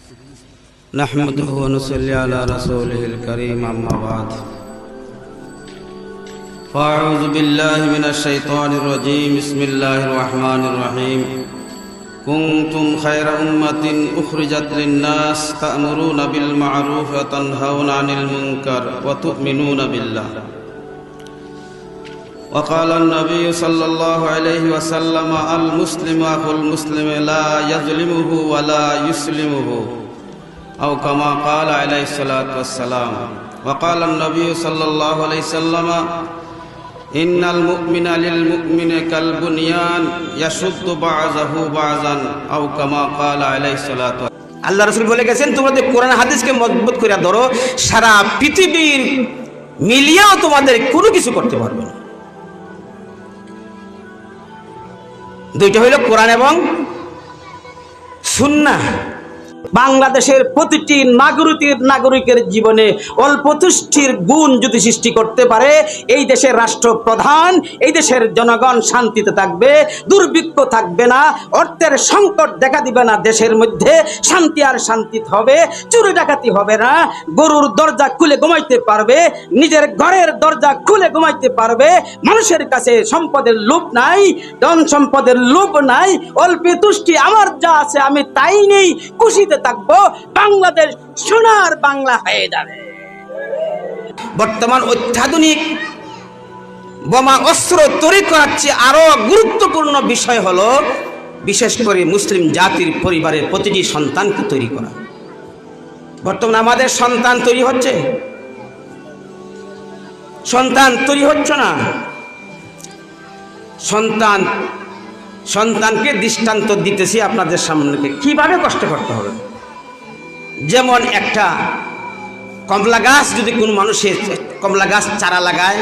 نحمده ونصلي على رسوله الكريم أما بعد فأعوذ بالله من الشيطان الرجيم بسم الله الرحمن الرحيم كنتم خير أمة أخرجت للناس تأمرون بالمعروف وتنهون عن المنكر وتؤمنون بالله وقال النبي صلى الله عليه وسلم المسلم أخو المسلم لا يظلمه ولا يسلمه أو كما قال عليه الصلاة والسلام وقال النبي صلى الله عليه وسلم إن المؤمن للمؤمن كالبنيان يشد بعضه بعضا أو كما قال عليه الصلاة والسلام আল্লাহ রাসূল বলে গেছেন তোমাদের কোরআন হাদিসকে মজবুত করে ধরো, সারা পৃথিবীর মিলিয়েও তোমাদের কোনো কিছু করতে পারবে না। দুইটা হইল কোরআন এবং সুন্নাহ। বাংলাদেশের প্রতিটি নাগরিকের জীবনে অল্প তুষ্টির গুণ যদি সৃষ্টি করতে পারে, এই দেশের রাষ্ট্রপ্রধান, এই দেশের জনগণ শান্তিতে থাকবে, দুর্ভিক্ষ থাকবে না, অর্থের সংকট দেখা দিবে না, দেশের মধ্যে শান্তি আর শান্তি হবে, চুরি ডাকাতি হবে না, গরুর দরজা খুলে ঘুমাইতে পারবে, নিজের ঘরের দরজা খুলে ঘুমাইতে পারবে, মানুষের কাছে সম্পদের লোভ নাই, ধন সম্পদের লোভ নাই, অল্প তুষ্টি আমার যা আছে আমি তাই নেই, খুশিতে থাকবো, বাংলাদেশ সোনার বাংলা হয়ে যাবে। বর্তমান অত্যাধুনিক বোমা অস্ত্র তৈরি করার চেয়ে আরো গুরুত্বপূর্ণ বিষয় হলো বিশেষ করে মুসলিম জাতির পরিবারের প্রতিটি সন্তানকে তৈরি করা। বর্তমানে আমাদের সন্তান তৈরি হচ্ছে, সন্তান তৈরি হচ্ছে না। সন্তানকে দৃষ্টান্ত দিতেছি আপনাদের সামনে কিভাবে কষ্ট করতে হবে। যেমন একটা কমলা গাছ, যদি কোনো মানুষের কমলা গাছ চারা লাগায়,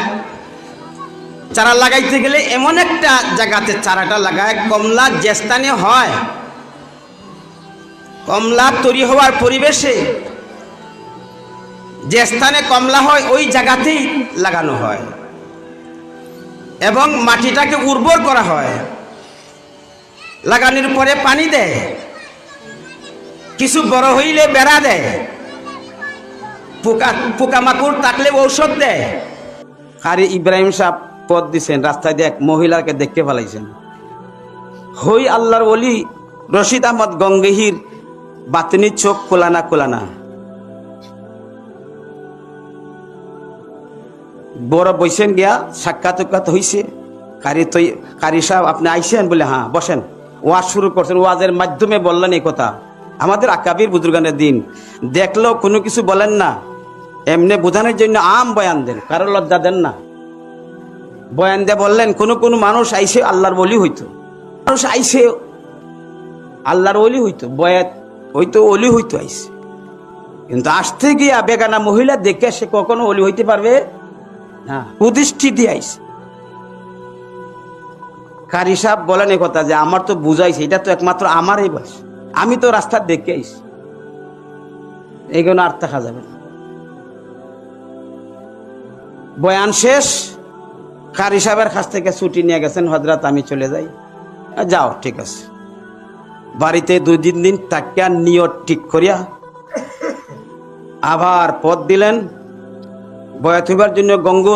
চারা লাগাইতে গেলে এমন একটা জায়গাতে চারাটা লাগায়, কমলা যে স্থানে হয়, কমলা তৈরি হওয়ার পরিবেশে যে স্থানে কমলা হয় ওই জায়গাতেই লাগানো হয় এবং মাটিটাকে উর্বর করা হয়, লাগানোর পরে পানি দেয়, কিছু বড় হইলে বেড়া দেয়, পোকামাকড় থাকলে ঔষধ দেয়। কারি ইব্রাহিম সাহেব পথ দিছেন, রাস্তায় দিয়ে এক মহিলাকে দেখতে ফেলাইছেন, হই আল্লাহর ওলি রশিদ আহমদ গঙ্গেহির বাতনি চোখ কোলানা বড় বইছেন গিয়া সাক্ষাৎ হইছে। কারি সাহেব আপনি আইছেন বলে, হ্যাঁ বসেন। ওয়াজ শুরু করছেন, ওয়াজের মাধ্যমে বললেন এই কথা, আমাদের আকাবির বুজুর্গানের দিন দেখলেও কোনো কিছু বলেন না, এমনি বোঝানোর জন্য আম বয়ান দেন, কারো লজ্জা দেন না। বয়ান দিয়ে বললেন কোনো মানুষ আইসে আল্লাহর ওলি হইতো, মানুষ আইসে আল্লাহর ওলি হইতো, বয়াত হইতো, ওলি হইতো আইসে, কিন্তু আসতে গিয়া বেগানা মহিলা দেখে সে কখনো ওলি হইতে পারবে না, প্রতিষ্ঠিত আইসে। কারি সাহেব বলেন এই কথা যে আমার তো বুঝাইছে, এটা তো একমাত্র আমারই বয়স, আমি তো রাস্তা দেখে আইছি, এইগুলো আর দেখা যাবে না। বয়ান শেষ, কারি সাহেবের কাছ থেকে ছুটি নিয়ে গেছেন, হযরত আমি চলে যাই। যাও ঠিক আছে। বাড়িতে 2-3 দিন তাকিয়া নিয়ত ঠিক করিয়া আবার পথ দিলেন বয়াত হইবার জন্য,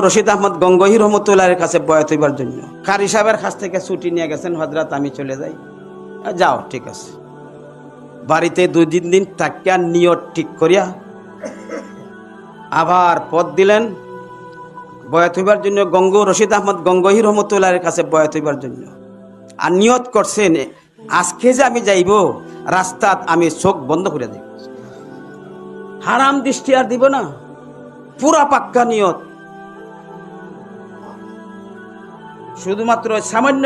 রশিদ আহমদ গঙ্গোহী রহমতুল্লাহের কাছে বয়াত হইবার জন্য। কারি সাহেবের কাছ থেকে ছুটি নিয়ে গেছেন, হযরত আমি চলে যাই। যাও ঠিক আছে। বাড়িতে 2-3 দিন তাকিয়া নিয়ত ঠিক করিয়া আবার পথ দিলেন বয়াত হইবার জন্য, রশিদ আহমদ গঙ্গোহী রহমতুল্লাহের কাছে বয়াত হইবার জন্য। আর নিয়ত করছেন আজকে যে আমি যাইব, রাস্তাত আমি চোখ বন্ধ করে দেব, হারাম দৃষ্টি আর দিব না, পুরা পাক্কা নিয়ত। শুধুমাত্র সামান্য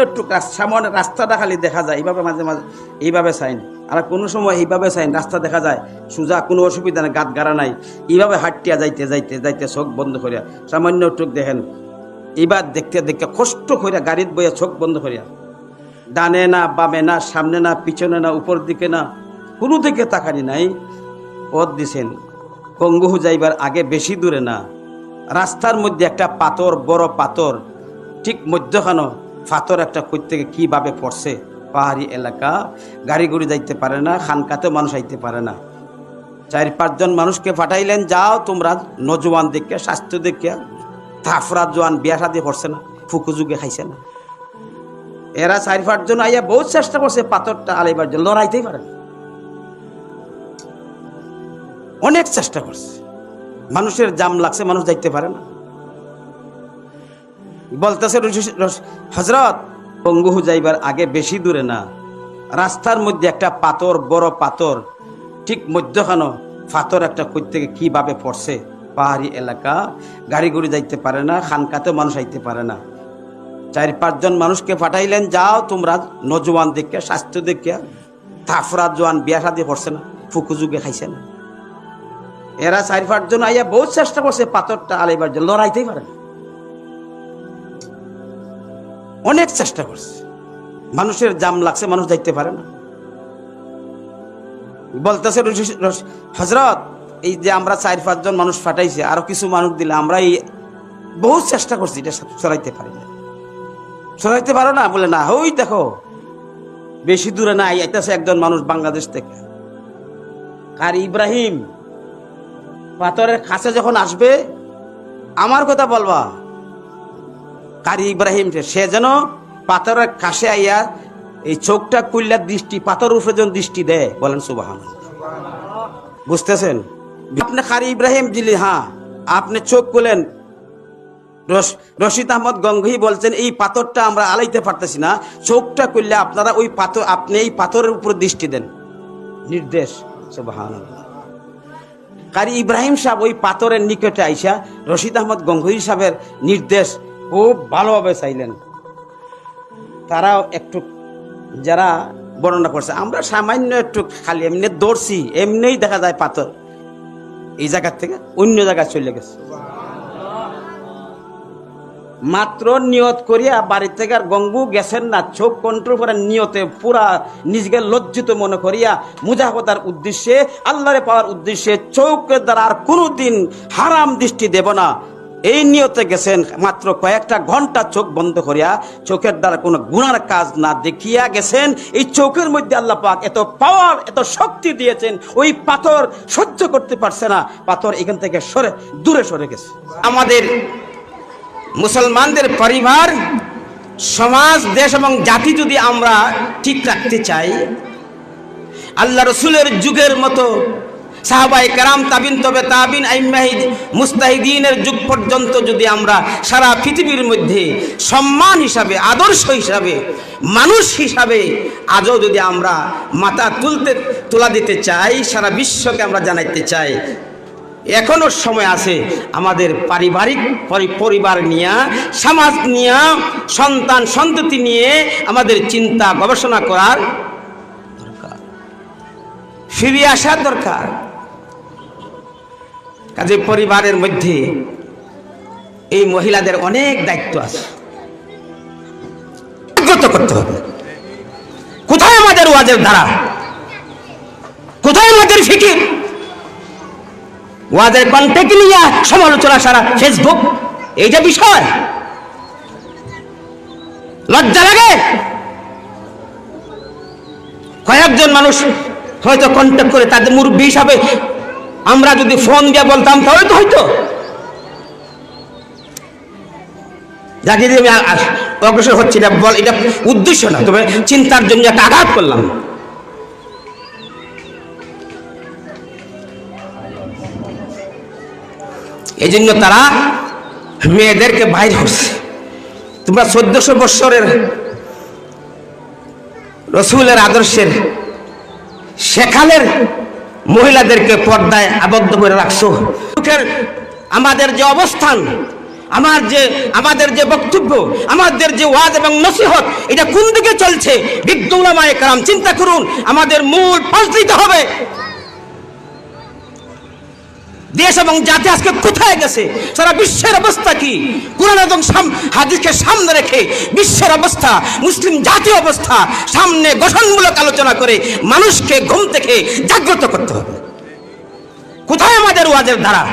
সামান্য রাস্তাটা খালি দেখা যায়, এইভাবে মাঝে মাঝে এইভাবে চাইন, আর কোনো সময় এইভাবে চাইন, রাস্তা দেখা যায় সোজা, কোনো অসুবিধা নেই, গাত গাড়া নাই, এইভাবে হাঁটিয়া যাইতে যাইতে যাইতে চোখ বন্ধ করিয়া সামান্য টুক দেখেন, এইবার দেখতে দেখতে কষ্ট করিয়া গাড়িত বইয়া চোখ বন্ধ করিয়া, ডানে না বামে না, সামনে না পিছনে না, উপর দিকে না, কোনো দিকে তাকানি নাই, পথ দিছেন। গঙ্গোহী যাইবার আগে বেশি দূরে না, রাস্তার মধ্যে একটা পাথর, বড় পাথর, ঠিক মধ্যখানো পাথর একটা কই থেকে কিভাবে পড়ছে, পাহাড়ি এলাকা, গাড়ি গুড়ি যাইতে পারে না, খানকাতেও মানুষ আইতে পারে না, 4-5 জন মানুষকে পাঠাইলেন, যাও তোমরা নজওয়ান দেখে, স্বাস্থ্য দেখে, তাফরাত জোয়ান বিয়া শাদী করছে না, ফুকু যুগে খাইছে না। এরা 4-5 জন আইয়া বহুত চেষ্টা করছে পাথরটা আলাইবার জন্য, লড়াইতেই পারে না। অনেক চেষ্টা করছে, মানুষের জাম লাগছে, মানুষ যাইতে পারে না। বলতেছে হযরত, পঙ্গু যাইবার আগে বেশি দূরে না, রাস্তার মধ্যে একটা পাথর, বড় পাথর, ঠিক মধ্যখানো পাথর একটা কই থেকে কিভাবে পড়ছে। পাহাড়ি এলাকা, গাড়ি গুড়ি যাইতে পারে না, খানকাতেও মানুষ আইতে পারে না। 4-5 জন মানুষকে পাঠাইলেন, যাও তোমরা নজওয়ান দেখে, স্বাস্থ্য দেখে, তাফরাত জোয়ান বিয়া শাদী করছে না, ফুকু যুগে খাইছে না। এরা 4-5 জন আইয়া বহুত চেষ্টা করছে পাথরটা আলাইবার জন্য, লড়াইতেই পারে না। অনেক চেষ্টা করছে, মানুষের জাম লাগছে, মানুষ যাইতে পারে না। বলতেছে হযরত, এই যে আমরা 4-5 জন মানুষ পাঠাইছে, আরো কিছু মানুষ দিলে, আমরা এই বহুত চেষ্টা করছি, এটা সরাইতে পারি না। সরাইতে পারো না? বলে না, ওই দেখো বেশি দূরে না আইতেছে একজন মানুষ বাংলাদেশ থেকে, আর ইব্রাহিম পাথরের কাছে যখন আসবে আমার কথা বলবা। কারি ইব্রাহিম সে যেন পাথরের কাছে আইয়া এই চোখটা কুল্লা দৃষ্টি, পাথর উপরে যেন দৃষ্টি দেয়। বলেন সুবহানাল্লাহ। বুঝতেছেন? আপনি কারি ইব্রাহিম জিলি, হ্যাঁ আপনি চোখ খুলেন। রশিদ আহমদ গঙ্গোহী বলছেন, এই পাথরটা আমরা আলাইতে পারতেছি না, চোখটা করলে আপনারা ওই পাথর, আপনি এই পাথরের উপর দৃষ্টি দেন, নির্দেশ। সুবহানাল্লাহ। কারি ইব্রাহিম সাহেব ওই পাথরের নিকটে আইসা রশিদ আহমদ গঙ্গোহী সাহেবের নির্দেশ খুব ভালোভাবে চাইলেন। তারাও একটু যারা বর্ণনা করছে, আমরা সামান্য একটু খালি এমনি দৌড়ছি, এমনিই দেখা যায় পাথর এই জায়গা থেকে অন্য জায়গায় চলে গেছে। মাত্র নিয়ত করিয়া বাড়ি থেকে আর গঙ্গু গেছেন না, চোখ কন্ট্রোল করে নিয়তে পুরা নিজেকে লজ্জিত মনে করিয়া মুজাহাদার উদ্দেশ্যে, আল্লাহরে পাওয়ার উদ্দেশ্যে, চোখের দ্বারা আর কোনোদিন হারাম দৃষ্টি দেব না, এই নিয়তে গেছেন। মাত্র কয়েকটা ঘন্টা চোখ বন্ধ করিয়া, চোখের দ্বারা কোনো গুনার কাজ না দেখিয়া গেছেন। এই চোখের মধ্যে আল্লাহ পাক এত পাওয়ার, এত শক্তি দিয়েছেন, ওই পাথর সহ্য করতে পারছে না, পাথর এখান থেকে দূরে সরে গেছে। আমাদের মুসলমানদের পরিবার, সমাজ, দেশ এবং জাতি যদি আমরা ঠিক রাখতে চাই, আল্লাহ রসুলের যুগের মতো সাহাবায়ে কেরাম, তাবিন, তবে তাবিন, আইম্মাহিদ, মুস্তাহিদিনের যুগ পর্যন্ত যদি আমরা সারা পৃথিবীর মধ্যে সম্মান হিসাবে, আদর্শ হিসাবে, মানুষ হিসাবে আজও যদি আমরা মাথা তোলা দিতে চাই, সারা বিশ্বকে আমরা জানাইতে চাই, এখনো সময় আছে আমাদের পারিবারিক পরিবার নিয়ে, সমাজ নিয়ে, সন্তান সন্ততি নিয়ে আমাদের চিন্তা গবেষণা করার দরকার, ফিরে আসার দরকার। কাজে পরিবারের মধ্যে এই মহিলাদের অনেক দায়িত্ব আছে, করতে হবে। কোথায় আমাদের ওয়াজের ধারা? কোথায় আমাদের ফিকির? ওয়াজের কন্টেন্ট নিয়ে সমালোচনা সারা ফেসবুক, এইটা বিষয় লজ্জা লাগে। কয়েকজন মানুষ হয়তো কন্ট্যাক্ট করে, তাদের মুরব্বী হিসাবে আমরা যদি ফোন দিয়ে বলতাম তাহলে তো হয়তো, যাকে আমি অগ্রসর হচ্ছি, এটা উদ্দেশ্য না, তবে চিন্তার জন্য একটা আঘাত করলাম। এই জন্য তারা মেয়েদেরকে বাইর করছে। তোমরা 1400 বৎসরের রসুলের আদর্শের সেখানের মহিলাদেরকে পর্দায় আবদ্ধ করে রাখছো। আমাদের যে অবস্থান, আমাদের যে বক্তব্য, আমাদের যে ওয়াজ এবং নসিহত, এটা কোন দিকে চলছে? বিজ্ঞ উলামায়ে কেরাম চিন্তা করুন। আমাদের মূল পাশ দিতে হবে। দেশ এবং জাতি আজকে কোথায় গেছে? সারা বিশ্বের অবস্থা কি? কুরআন এবং হাদিসকে সামনে রেখে বিশ্বের অবস্থা, মুসলিম জাতীয় অবস্থা সামনে গঠনমূলক আলোচনা করে মানুষকে ঘুম থেকে জাগ্রত করতে হবে। কোথায় আমাদের ওয়াজের ধারা?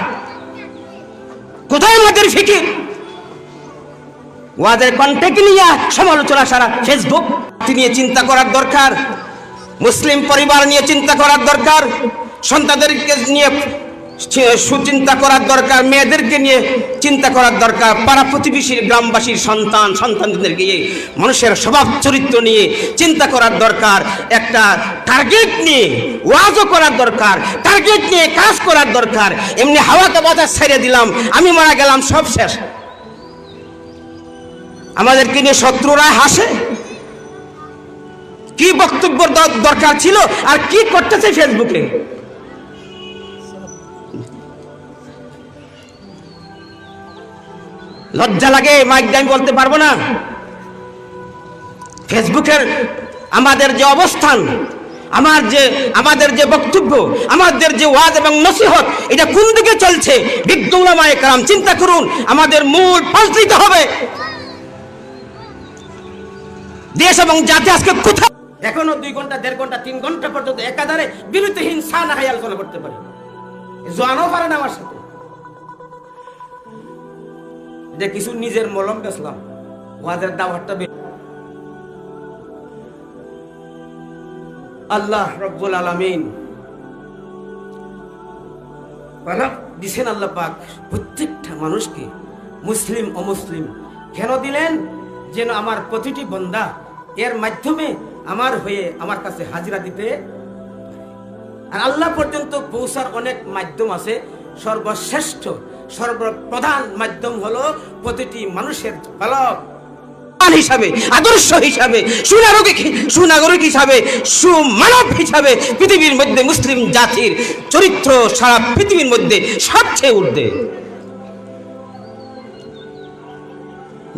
কোথায় আমাদের ফিকির? ওয়াজের কন্টেন্ট নিয়ে সমালোচনা সারা ফেসবুক নিয়ে চিন্তা করার দরকার, মুসলিম পরিবার নিয়ে চিন্তা করার দরকার, সন্তানদেরকে নিয়ে সুচিন্তা করার দরকার, মেয়েদেরকে নিয়ে চিন্তা করার দরকার, পাড়া প্রতিবেশীর গ্রামবাসীর সন্তানদেরকে নিয়ে, মানুষের স্বভাব চরিত্র নিয়ে চিন্তা করার দরকার, একটা টার্গেট নিয়ে ওয়াজও করার দরকার, টার্গেট নিয়ে কাজ করার দরকার। এমনি হাওয়াতে বাতাস ছেড়ে দিলাম, আমি মারা গেলাম, সব শেষ। আমাদেরকে নিয়ে শত্রুরা হাসে। কি বক্তব্য দরকার ছিল আর কি করতেছে ফেসবুকে? লজ্জা লাগে, মাইক দিয়ে আমি বলতে পারবো না। ফেসবুকের আমাদের যে অবস্থান, আমাদের যে বক্তব্য, আমাদের যে ওয়াজ এবং নসিহত, এটা কোন দিকে চলছে? বিজ্ঞ উলামায়ে কেরাম চিন্তা করুন। আমাদের মূল পাল্টাতে হবে। দেশ এবং জাতি আজকে কোথায়? এখনো 2 ঘন্টা, 1.5 ঘন্টা, 3 ঘন্টা পর্যন্ত একাধারে বিরতিহীন সানাহাই আলোচনা করতে পারি। জোয়ানও পারে না আমার সাথে। যে কিছু নিজের মলম বেচলাম, ওয়াজের দাওয়াতটা আল্লাহ রব্বুল আলামিন দিছেন। আল্লাহ পাক প্রত্যেকটা মানুষকে, মুসলিম অমুসলিম, কেন দিলেন? যেন আমার প্রতিটি বান্দা এর মাধ্যমে আমার হয়ে আমার কাছে হাজিরা দিতে। আর আল্লাহ পর্যন্ত পৌঁছার অনেক মাধ্যম আছে, সর্বশ্রেষ্ঠ সর্বপ্রধান মাধ্যম হলো প্রতিটি মানুষের হিসাবে, আদর্শ হিসাবে, সুনাগরিক হিসাবে, সুমানব হিসাবে পৃথিবীর মধ্যে মুসলিম জাতির চরিত্র সারা পৃথিবীর মধ্যে সবচেয়ে ঊর্ধ্বে।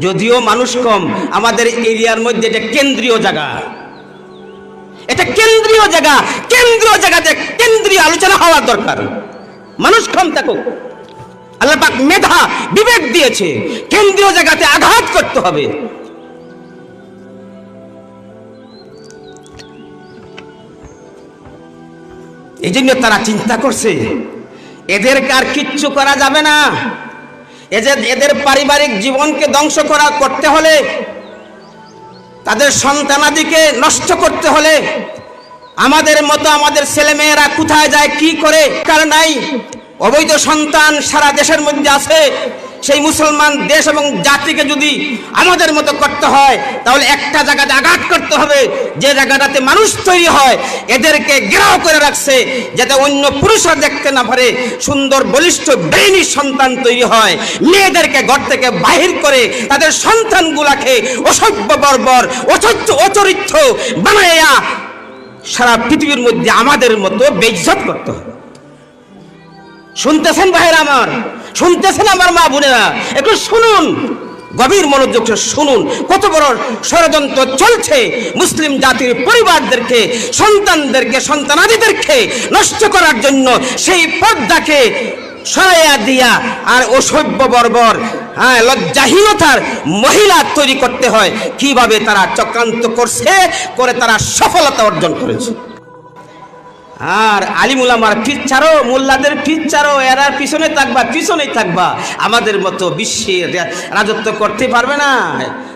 যদিও মানুষ কম, আমাদের এরিয়ার মধ্যে এটা কেন্দ্রীয় জায়গা, এটা কেন্দ্রীয় জায়গাতে কেন্দ্রীয় আলোচনা হওয়ার দরকার। মানুষ কম থাকুক, আল্লাহ পাক মেধা বিবেক দিয়েছে, কেন্দ্রীয় জায়গাতে আঘাত করতে হবে। এই জন্য তারা চিন্তা করছে এদেরকে আর কিচ্ছু করা যাবে না। এদের পারিবারিক জীবনকে ধ্বংস করতে হলে, তাদের সন্তানাদিকে নষ্ট করতে হলে, আমাদের মতো আমাদের ছেলেমেয়েরা কোথায় যায়, কি করে? কারণ নাই, অবৈধ সন্তান সারা দেশের মধ্যে আছে। সেই মুসলমান দেশ এবং জাতিকে যদি আমাদের মতো করতে হয়, তাহলে একটা জায়গাতে আঘাত করতে হবে, যে জায়গাটাতে মানুষ তৈরি হয়। এদেরকে ঘেরাও করে রাখছে যাতে অন্য পুরুষরা দেখতে না পারে, সুন্দর বলিষ্ঠ ব্রেইনি সন্তান তৈরি হয়। মেয়েদেরকে ঘর থেকে বাহির করে তাদের সন্তানগুলাকে অসভ্য বর্বর অচরিত্র বানাইয়া সারা পৃথিবীর মধ্যে আমাদের মতো বেইজ্জত করতে হবে। শুনতেছেন ভাইরা আমার, শুনতেছেন আমার মা বোনেরা, একটু শুনুন, গভীর মনোযোগ শুনুন। কত বড় ষড়যন্ত্র চলছে মুসলিম জাতির পরিবারদেরকে, সন্তানদেরকে, সন্তানাদিদেরকে নষ্ট করার জন্য। সেই পর্দাকে সরাইয়া দিয়া আর অসভ্য বর্বর, লজ্জাহীনতার মহিলা তৈরি করতে হয়। কিভাবে তারা চক্রান্ত করে তারা সফলতা অর্জন করেছে। আর আলিমুলামার পিচ্ছারো, মোল্লাদের পিচ্ছারো, এরা পিছনেই থাকবা। আমাদের মতো বিশ্বে রাজত্ব করতে পারবে না।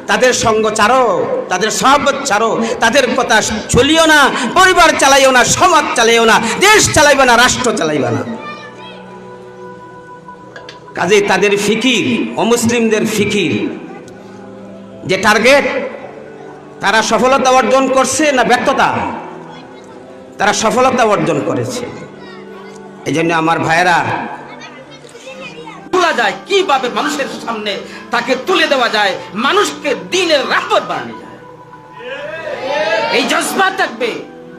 তাদের সঙ্গ ছাড়ো, তাদের সহবত ছাড়ো, তাদের কথা চলিও না, পরিবার চালাইও না, সমাজ চালাইও না, দেশ চালাইবে না, রাষ্ট্র চালাইবে না। কাজে তাদের ফিকির, অমুসলিমদের ফিকির, যে টার্গেট, তারা সফলতা অর্জন করছে না ব্যর্থতা? তারা সফলতা অর্জন করেছে। এই জন্য আমার ভাইয়েরা, তোলা যায় কিভাবে মানুষের সামনে তাকে তুলে দেওয়া যায়, মানুষকে দিনের রাহবর বানানো যায়, এই জজবা থাকবে।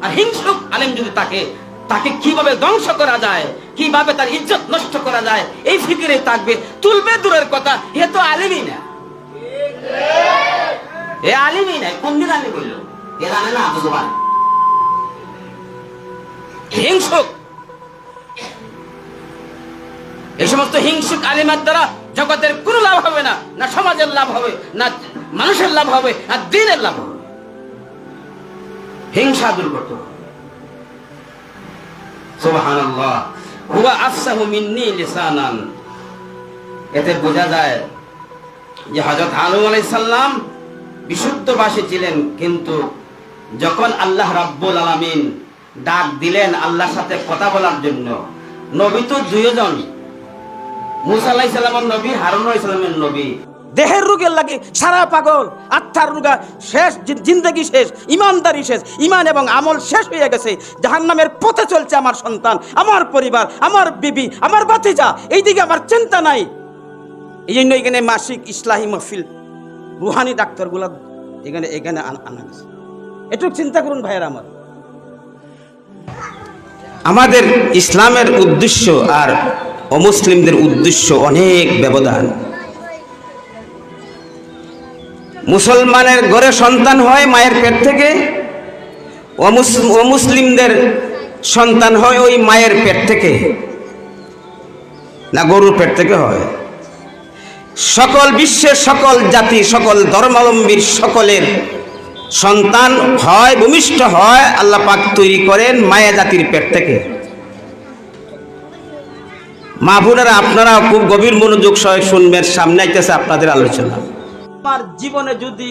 আর হিংসুক আলেম যদি তাকে কিভাবে ধ্বংস করা যায়, কিভাবে তার ইজ্জত নষ্ট করা যায়, এই ফিকিরে থাকবে। তুলবে দূরের কথা, এ তো আলিমই না, এ আলিমই নাই। কোন দিন আলিম বললো? এ জানে না আবু জুবান হিংসুক। এই সমস্ত হিংসুক আলিমার দ্বারা জগতের কোনো লাভ হবে না, না সমাজের লাভ হবে, না মানুষের লাভ হবে, না দ্বীনের লাভ হবে। হিংসা দূর করতে হবে। সুবহানাল্লাহ, হুয়া আফসাহু মিন্নি লিসানান। এতে বোঝা যায় যে হযরত আদম আলাইহিস সালাম বিশুদ্ধ ভাষী ছিলেন, কিন্তু যখন আল্লাহ রাব্বুল আলামিন ডাক দিলেন আল্লাহর সাথে কথা বলার জন্য। নবী তো দুইজন, মুসা আলাইহিস সালামের নবী, হারুন আলাইহিস সালামের নবী। দেহের রোগের লাগে সারা পাগল, আত্মার রোগা শেষ, জিন্দেগি শেষ, ইমানদারি শেষ, ইমান এবং আমল শেষ হয়ে গেছে। জাহান্নামের পথে চলছে আমার সন্তান, আমার পরিবার, আমার বিবি, আমার ভাতিজা, এইদিকে আমার চিন্তা নাই। এই জন্য এখানে মাসিক ইসলাহি মাহফিল, রুহানি ডাক্তারগুলা এখানে এখানে আনা গেছে। একটু চিন্তা করুন ভাইয়েরা আমার। আমাদের ইসলামের উদ্দেশ্য আর অমুসলিমদের উদ্দেশ্য অনেক ব্যবধান। মুসলমানের ঘরে সন্তান হয় মায়ের পেট থেকে, অমুসলিমদের সন্তান হয় ওই মায়ের পেট থেকে, না গরুর পেট থেকে হয়। সকল বিশ্বের সকল জাতি, সকল ধর্মাবলম্বীর সকলের সন্তান হয়, ভূমিষ্ঠ হয় আল্লাহ পাক তৈরি করেন মায়া জাতির পেট থেকে। মা বোনেরা, আপনারা খুব গভীর মনোযোগ সহ শুনবেন, সামনে আইতেছে আপনাদের আলোচনা। আমার জীবনে যদি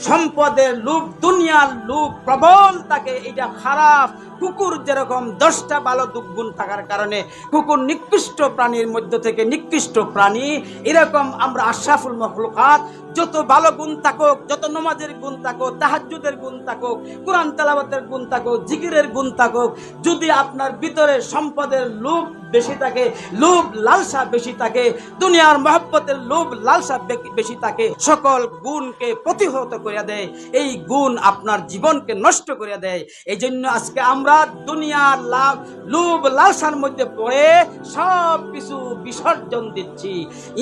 সম্পদের লোভ, দুনিয়ার লোভ প্রবল থাকে, এটা খারাপ। কুকুর যেরকম 10টা ভালো দুর্গুণ থাকার কারণে কুকুর নিকৃষ্ট প্রাণীর মধ্য থেকে নিকৃষ্ট প্রাণী, এরকম আমরা আশরাফুল মাখলুকাত, যত ভালো গুণ থাকুক, যত নামাজের গুণ থাকুক, তাহাজ্জুদের গুণ থাকুক, কোরআন তেলাওয়াতের গুণ থাকুক, জিকিরের গুণ থাকুক, যদি আপনার ভিতরে সম্পদের লোভ বেশি থাকে, লোভ লালসা বেশি থাকে, দুনিয়ার মহব্বতের লোভ লালসা বেশি থাকে, সকল গুণকে প্রতিহত করে দেয়। এই গুণ আপনার জীবনকে নষ্ট করে দেয়। এই জন্য আজকে আমরা দুনিয়ার লাভ, লোভ লালসার মধ্যে পড়ে সব কিছু বিসর্জন দিচ্ছি।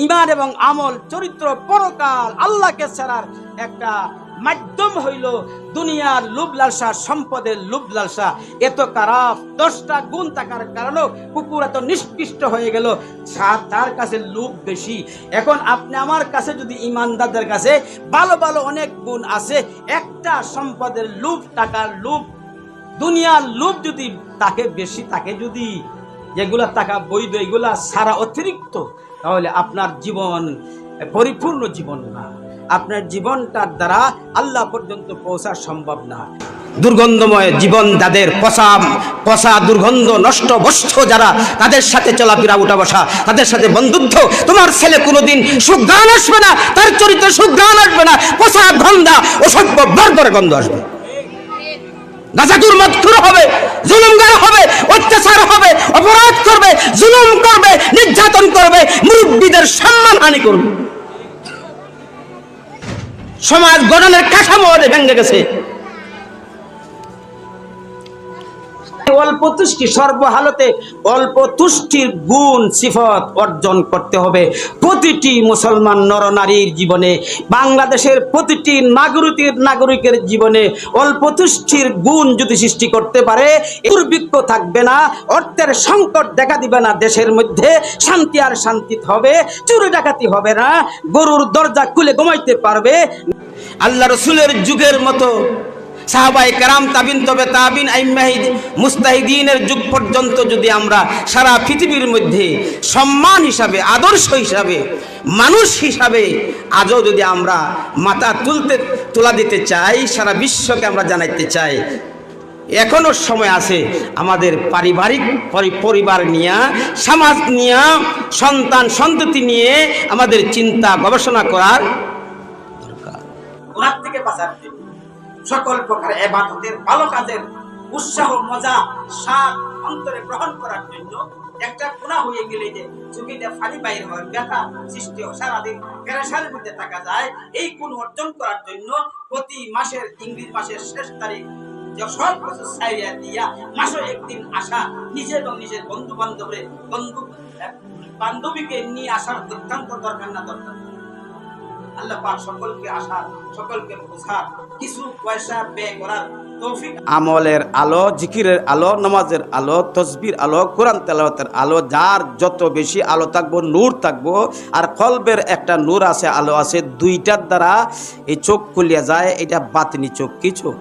ঈমান এবং আমল, চরিত্র, পরকাল, আল্লাহকে ছাড়ার একটা মাধ্যম হইল দুনিয়ার লোভ লালসা, সম্পদের লোভ লালসা। এত খারাপ, 10টা গুণ থাকার কারণেও কুকুর এত নিষ্কৃষ্ট হয়ে গেল, তার কাছে লোভ বেশি। এখন আপনি আমার কাছে যদি ইমানদারদের কাছে ভালো ভালো অনেক গুণ আছে, একটা সম্পদের লোভ, টাকার লোভ, দুনিয়ার লোভ যদি তাকে বেশি থাকে, যদি যেগুলা টাকা বৈধ এগুলা সারা অতিরিক্ত, তাহলে আপনার জীবন পরিপূর্ণ জীবন না। আপনার জীবনটার দ্বারা আল্লাহ পর্যন্ত পৌঁছা সম্ভব না। দুর্গন্ধময় জীবন যাদের, পচা দুর্গন্ধ নষ্ট বস্ত্র যারা, তাদের সাথে চলাফেরা, উঠা বসা, তাদের সাথে বন্ধুত্ব, তোমার ছেলে কোনোদিন সুঘ্রাণ আসবে না, তার চরিত্রে সুঘ্রাণ আসবে না, পচা গন্ধা, অসভ্য বর্বর গন্ধ আসবে। গাজাতুর মতখুর হবে, জুলুমগার হবে, অত্যাচার হবে, অপরাধ করবে, জুলুম করবে, নির্যাতন করবে, মুরব্বীদের সম্মানহানি করবে। সমাজ গঠনের কাঠামো ভেঙে গেছে। অল্প তুষ্টি, সর্বহালতে অল্প তুষ্টির গুণ সিফত অর্জন করতে হবে প্রতিটি মুসলমান নরনারীর জীবনে। বাংলাদেশের প্রতিটি নাগরিকের জীবনে অল্প তুষ্টির গুণ যদি সৃষ্টি করতে পারে, দুর্ভিক্ষ থাকবে না, অর্থের সংকট দেখা দিবে না, দেশের মধ্যে শান্তি আর শান্তি হবে, চুরি ডাকাতি হবে না, গরুর দরজা খুলে ঘুমাইতে পারবে। আল্লাহ রসুলের যুগের মতো সাহাবায়ে কেরাম, তাবিন, তবে তাবিন, আইম্মাহিদ, মুস্তাহিদিনের যুগ পর্যন্ত যদি আমরা সারা পৃথিবীর মধ্যে সম্মান হিসাবে, আদর্শ হিসাবে, মানুষ হিসাবে আজও যদি আমরা মাথা তোলা দিতে চাই, সারা বিশ্বকে আমরা জানাইতে চাই, এখনো সময় আছে আমাদের পারিবারিক পরিবার নিয়ে, সমাজ নিয়ে, সন্তান সন্ততি নিয়ে আমাদের চিন্তা গবেষণা করার দরকার। ওনার থেকে বাঁচার জন্য সকল প্রকার ইবাদতের, ভালো কাজের উৎসাহ, মজা, স্বাদ অন্তরে গ্রহণ করার জন্য একটা গুনাহ হয়ে গেলে যে চোখে ফালি বাইর হয়, ব্যথা সৃষ্টি হয়, সারাদিন পেরেশানির মধ্যে থাকা যায়, এই গুণ অর্জন করার জন্য প্রতি মাসের, ইংরেজি মাসের শেষ তারিখ সব কিছু ছাইড়া দিয়া মাসে একদিন আসা, নিজে এবং নিজের বন্ধু বান্ধবীকে নিয়ে আসার অত্যন্ত দরকার না দরকার? আল্লাহ পাক সকলকে আসার, সকলকে বোঝার, কিছু পয়সা ব্যয় করার তৌফিক। আমলের আলো, জিকিরের আলো, নামাজের আলো, তসবির আলো, কোরআন তেলাওয়াতের আলো, যার যত বেশি আলো থাকবো, নূর থাকবো। আর কলবের একটা নূর আছে, আলো আছে, দুইটার দ্বারা এই চোখ খুলিয়া যায়। এটা বাতিনি চোখ। কি চোখ?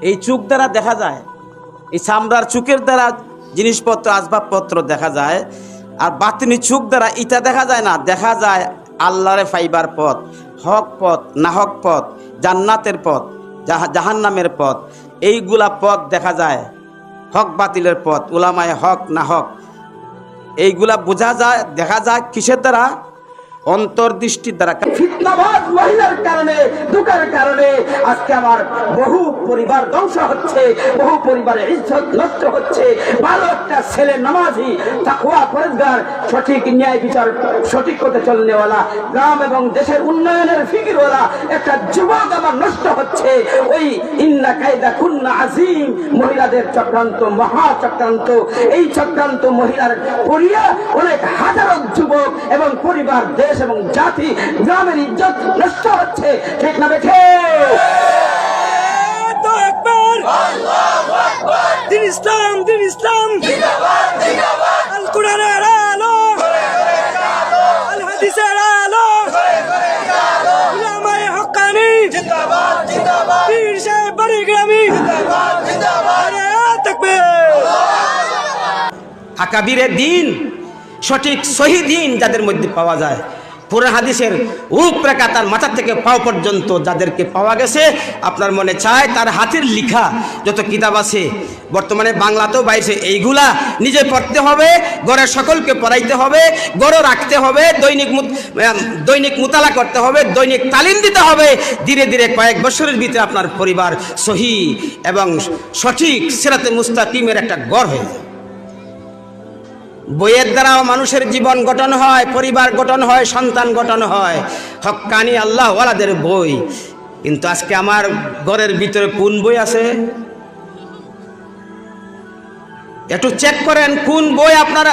এই চোখ দ্বারা দেখা যায়, এই চামড়ার চোখের দ্বারা জিনিসপত্র, আসবাবপত্র দেখা যায়। আর বাতিনি চোখ দ্বারা এটা দেখা যায় না, দেখা যায় আল্লাহরে ফাইবার পথ, হক পথ, নাহক পথ, জান্নাতের পথ, জাহান্নামের পথ। এইগুলা পথ দেখা যায়, হক বাতিলের পথ, উলামায়ে হক না হক, এইগুলা বোঝা যায়, দেখা যায় কিসের দ্বারা? অন্তর্দৃষ্টির দ্বারা। ফিতনাবাজ মহিলার কারণে, দুঃখের কারণে আজকে আমার বহু পরিবার ধ্বংস হচ্ছে, বহু পরিবারের ইজ্জত নষ্ট হচ্ছে। ভালো একটা ছেলে নামাজি, তাকওয়া পরেজগার, সঠিক ন্যায় বিচার সঠিক পথে চলনেওয়ালা, গ্রাম এবং দেশের উন্নয়নের ফিকিরওয়ালা একটা যুবক আমার নষ্ট হচ্ছে। ওই ইন্না কায়দা কুন্না আজিম, মহিলাদের চক্রান্ত, মহা চক্রান্ত। এই চক্রান্ত মহিলার পড়িয়া অনেক হাজারো যুবক এবং পরিবার, দেশ এবং জাতি, গ্রামের ইজ্জত নষ্ট হচ্ছে। ঠিক না বেঠে? দিন ইসলাম, দিন ইসলাম, আল কোরআনের আলো, আল হাদিসের আলো, উলামায়ে হক্কানি, পীর সাহেব বাড়িগ্রামী, তাকবীর। আকাবিরের দিন, সঠিক সহি দিন যাদের মধ্যে পাওয়া যায়, পুরান হাদিসের উপরেখা তার মাথা থেকে পাও পর্যন্ত যাদেরকে পাওয়া গেছে, আপনার মনে চায় তার হাতের লিখা যত কিতাব আছে বর্তমানে বাংলাতেও বাইরে, এইগুলা নিজে পড়তে হবে, ঘরের সকলকে পড়াইতে হবে, গড় রাখতে হবে, দৈনিক মুতালা করতে হবে, দৈনিক তালিম দিতে হবে। ধীরে ধীরে কয়েক বছরের ভিতরে আপনার পরিবার সহি এবং সঠিক সিরাতে মুস্তাকিমের একটা গড় হয়ে যায়। বইয়ের দ্বারাও মানুষের জীবন গঠন হয়, পরিবার গঠন হয়, সন্তান গঠন হয়, হক্কানি আল্লাহ ওয়ালাদের বই। কিন্তু আজকে আমার ঘরের ভিতরে কোন বই আছে? একটু চেক করেন কোন বই আপনার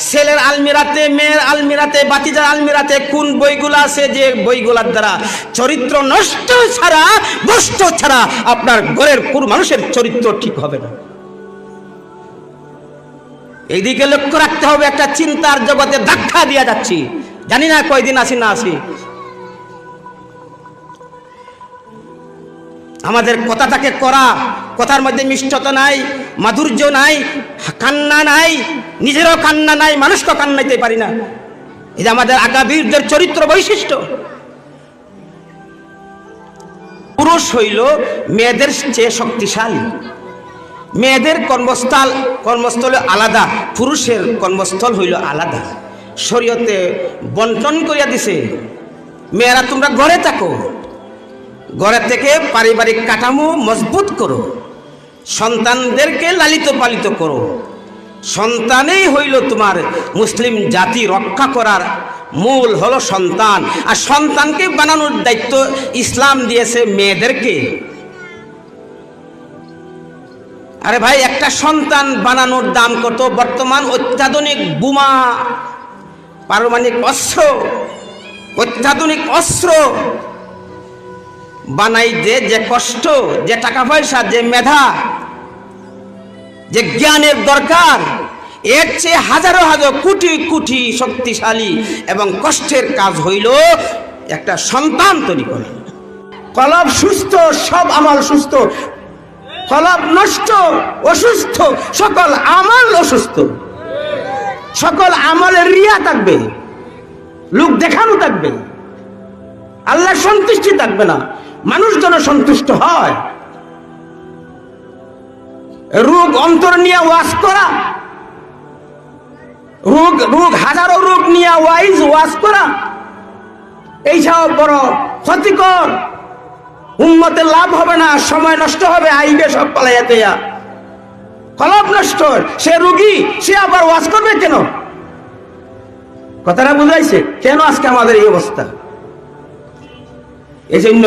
ছেলের আলমিরাতে, মেয়ের আলমিরাতে, বাতিজার আলমিরাতে কোন বইগুলো আছে যে বইগুলোর দ্বারা চরিত্র নষ্ট ছাড়া, নষ্ট ছাড়া আপনার ঘরের কোন মানুষের চরিত্র ঠিক হবে না। এইদিকে লক্ষ্য রাখতে হবে। একটা চিন্তার জগতে ধাক্কা দিয়া যাচ্ছি, জানি না কয়দিন আসি না আসি। আমাদের কথাটাকে করা, কথার মধ্যে মিষ্টতা নাই, মাধুর্য নাই, কান্না নাই, নিজেরও কান্না নাই, মানুষকে কান্নাইতে পারি না। এই যে আমাদের আকাবিরদের চরিত্র বৈশিষ্ট্য। পুরুষ হইল মেয়েদের চেয়ে শক্তিশালী, মেয়েদের কর্মস্থল আলাদা, পুরুষের কর্মস্থল হইল আলাদা। শরীয়তে বন্টন করিয়া দিছে, মেয়েরা তোমরা ঘরে থাকো, ঘরে থেকে পারিবারিক কাঠামো মজবুত করো, সন্তানদেরকে লালিত পালিত করো। সন্তানেই হইল তোমার মুসলিম জাতি রক্ষা করার মূল হলো সন্তান। আর সন্তানকে বানানোর দায়িত্ব ইসলাম দিয়েছে মেয়েদেরকে। আরে ভাই, একটা সন্তান বানানোর দাম কত? বর্তমান অত্যাধুনিক বোমা, পারমাণবিক অস্ত্র, অত্যাধুনিক অস্ত্র বানাইতে যে কষ্ট, যে টাকা পয়সা, যে মেধা, যে জ্ঞানের দরকার, এর চেয়ে হাজারো হাজার কোটি কোটি শক্তিশালী এবং কষ্টের কাজ হইল একটা সন্তান তৈরি করা। কলব সুস্থ, সব আমল সুস্থ। কলব নষ্ট, অসুস্থ, সকল আমল অসুস্থ। সকল আমলের রিয়া থাকবে, লোক দেখানো থাকবে, আল্লাহ সন্তুষ্টি থাকবে না, মানুষ যেন সন্তুষ্ট হয়। রোগ অন্তর নিয়ে ওয়াজ করা, রোগ হাজারো রোগ নিয়ে ওয়াজ করা, এইসব বড় ক্ষতিকর। উম্মতের লাভ হবে না, সময় নষ্ট হবে, আইবে সব পালাইয়া দেয়া। কলব নষ্ট, সে রোগী, সে আবার ওয়াজ করবে কেন? কথাটা বুঝাইছে? কেন আজকে আমাদের এই অবস্থা? এই জন্য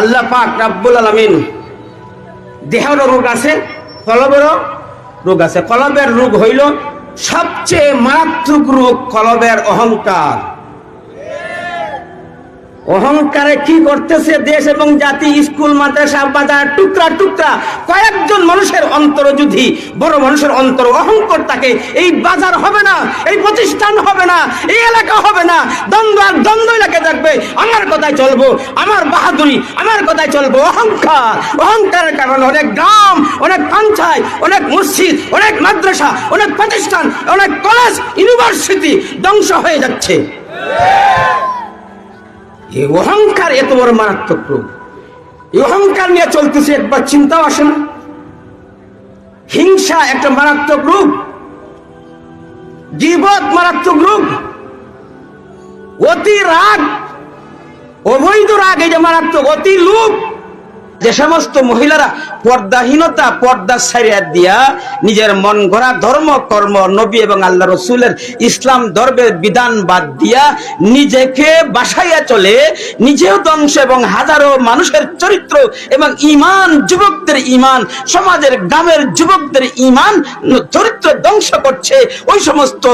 আল্লাহ পাক রাব্বুল আলামিন, দেহেরও রোগ আছে, কলবেরও রোগ আছে। কলবের রোগ হইল সবচেয়ে মারাত্মক রোগ, কলবের অহংকার। অহংকারে কি করতেছে দেশ এবং জাতি, স্কুল, মাদ্রাসা, বাজার, টুকরা টুকরা কয়েকজন মানুষের অন্তর যদি বড় মানুষের অন্তর অহংকার থাকে, এই বাজার হবে না, এই প্রতিষ্ঠান হবে না, এই এলাকা হবে না। দ্বন্দ্ব আর দ্বন্দ্ব এলাকা থাকবে। আমার কথায় চলবো, আমার বাহাদুরি, আমার কথায় চলবো। অহংকার, অহংকারের কারণে অনেক গ্রাম, অনেক পঞ্চায়েত, অনেক মসজিদ, অনেক মাদ্রাসা, অনেক প্রতিষ্ঠান, অনেক কলেজ, ইউনিভার্সিটি ধ্বংস হয়ে যাচ্ছে। এই অহংকার এত বড় মারাত্মক রোগ। এই অহংকার নিয়ে চলতেছে, একবার চিন্তাও আসে না। হিংসা একটা মারাত্মক রূপ, গীবত মারাত্মক রূপ, অতি রাগ, অবৈধ রাগ এই যে মারাত্মক, অতি লোভ। যে সমস্ত মহিলারা পর্দাহীনতা, পর্দা ছাড়িয়া দিয়া নিজের মন গড়া ধর্ম কর্ম, নবী এবং আল্লাহ রসুলের ইসলাম ধর্মের বিধান বাদ দিয়া নিজেকে বাসাইয়া চলে, নিজেও ধ্বংস এবং হাজারো মানুষের চরিত্র এবং ইমান, যুবকদের ইমান, সমাজের গ্রামের যুবকদের ইমান চরিত্র ধ্বংস করছে, ওই সমস্ত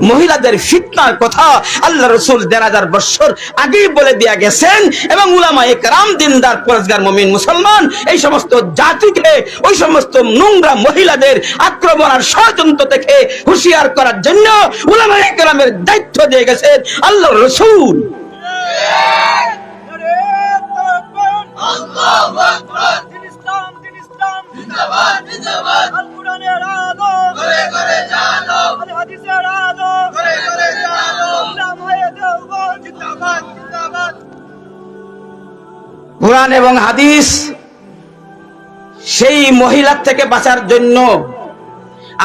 মহিলাদের ফিতনার কথা আল্লাহ রসুল ১,৫০০ বছর আগেই বলে দিয়া গেছেন। এবং উলামায়ে কেরাম, দিনদার পরেজগার মুমিন মুসলমান এই সমস্ত জাতিকে ওই সমস্ত নোংরা মহিলাদের আক্রমণ আর ষড়যন্ত্র থেকে হুঁশিয়ার করার জন্য উলামায়ে কেরামের দায়িত্ব দিয়ে গেছেন আল্লাহর রাসূল। আল্লাহু আকবার। দিন ইসলাম জিন্দাবাদ জিন্দাবাদ। আল কোরআনের আলো করে করে জানো, আল হাদিসের আলো করে করে জানো। উলামায়ে দেওবন্দ জিন্দাবাদ জিন্দাবাদ। কোরআন এবং হাদিস সেই মহিলার থেকে বাঁচার জন্য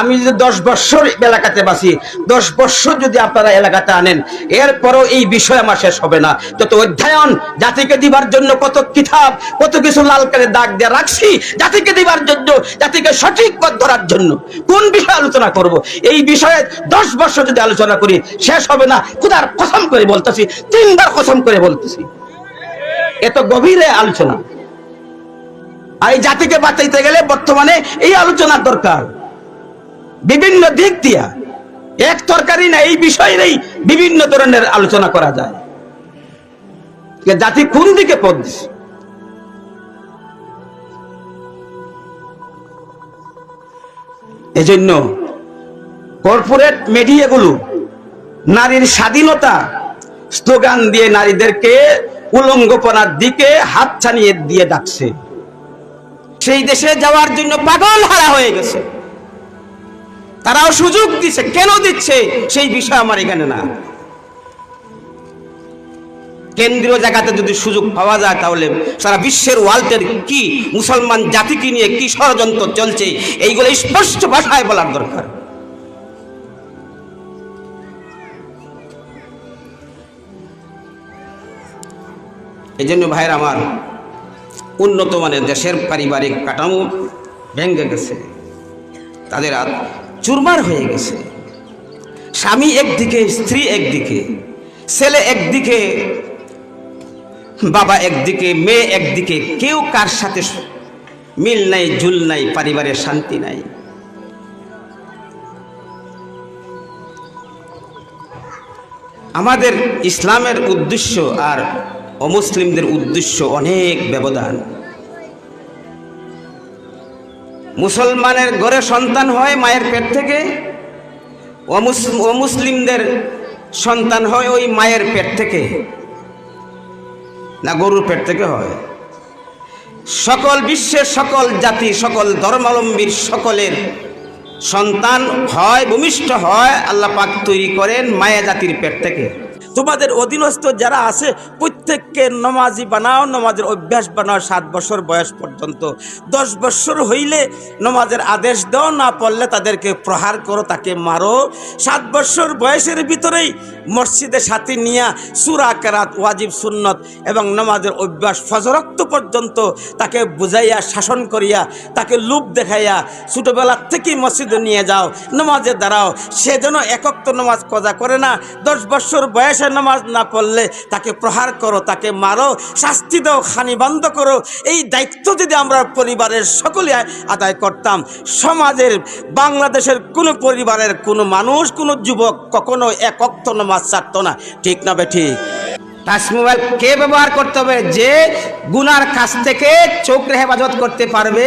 আমি যদি 10 বছর এলাকাতে বাঁচি, 10 বছর যদি আপনারা এলাকাতে আনেন, এরপরও এই বিষয় আমার শেষ হবে না। যত অধ্যয়ন জাতিকে দিবার জন্য, কত কিতাব, কত কিছু লাল করে দাগ দিয়ে রাখছি জাতিকে দিবার জন্য, জাতিকে সঠিক পথ ধরার জন্য। কোন বিষয়ে আলোচনা করব? এই বিষয়ে 10 বছর যদি আলোচনা করি শেষ হবে না। খোদার কসম করে বলতেছি, 3 বার কসম করে বলতেছি, এত গভীরে আলোচনা। আর এই জাতিকে বাঁচাইতে গেলে বর্তমানে এই আলোচনার দরকার, বিভিন্ন দিক দিয়া। এক তরকারি না, এই বিষয়েই বিভিন্ন ধরনের আলোচনা করা যায়। জাতি কোন দিকে পথ দিচ্ছে? এজন্য কর্পোরেট মিডিয়াগুলো নারীর স্বাধীনতা স্লোগান দিয়ে নারীদেরকে উলঙ্গপনার দিকে হাত ছানিয়ে দিয়ে ডাকছে। সেই দেশে যাওয়ার জন্য পাগল হারা হয়ে গেছে। তারাও সুযোগ দিচ্ছে, কেন দিচ্ছে সেই বিষয় আমার এখানে না। কেন্দ্রীয় জায়গাতে যদি সুযোগ পাওয়া যায় তাহলে সারা বিশ্বের ওয়ার্ল্ডের কি মুসলমান জাতিকে নিয়ে কি ষড়যন্ত্র চলছে এইগুলো স্পষ্ট ভাষায় বলার দরকার। এই জন্য ভাইয়ের আমার, উন্নত মানের দেশের পারিবারিক কাঠামো ভেঙে গেছে, তাদের আর চুরমার হয়ে গেছে। স্বামী একদিকে, স্ত্রী একদিকে, ছেলে একদিকে, বাবা একদিকে, মেয়ে একদিকে, কেউ কার সাথে মিল নাই, ঝুল নাই, পরিবারের শান্তি নাই। আমাদের ইসলামের উদ্দেশ্য আর অমুসলিমদের উদ্দেশ্য অনেক ব্যবধান। মুসলমানের ঘরে সন্তান হয় মায়ের পেট থেকে, অমুসলিমদের সন্তান হয় ওই মায়ের পেট থেকে না গরুর পেট থেকে হয়। সকল বিশ্বের সকল জাতি, সকল ধর্মাবলম্বীর সকলের সন্তান হয়, ভূমিষ্ঠ হয়, আল্লাহ পাক তৈরি করেন মায়া জাতির পেট থেকে। তোমাদের অধীনস্থ যারা আছে প্রত্যেককে নমাজি বানাও, নমাজের অভ্যাস বানাও 7 বছর বয়স পর্যন্ত। 10 বছর হইলে নমাজের আদেশ দাও, না পড়লে তাদেরকে প্রহার করো, তাকে মারো। 7 বছর বয়সের ভিতরেই মসজিদে সাথে নিয়া সূরা কেরাত, ওয়াজিব, সুন্নত এবং নমাজের অভ্যাস ফজরক্ত পর্যন্ত তাকে বুঝাইয়া, শাসন করিয়া, তাকে লুপ দেখাইয়া ছোটোবেলার থেকেই মসজিদে নিয়ে যাও, নমাজে দাঁড়াও। সে যেন একক্ত নমাজ কজা করে না। 10 বছর বয়স নামাজ না পড়লে তাকে প্রহার করো, তাকে মারো, শাস্তি দাও, খানি বন্ধ করো। এই দায়িত্ব যদি আমরা পরিবারের সকলে আদায় করতাম, সমাজের বাংলাদেশের কোনো পরিবারের কোনো মানুষ, কোনো যুবক কখনো এক ওয়াক্ত নামাজ ছাড়তো না। ঠিক না বেঠিক? টাচ মোবাইল কে ব্যবহার করতে হবে? যে গুনার কাছ থেকে চোখের হেফাজত করতে পারবে,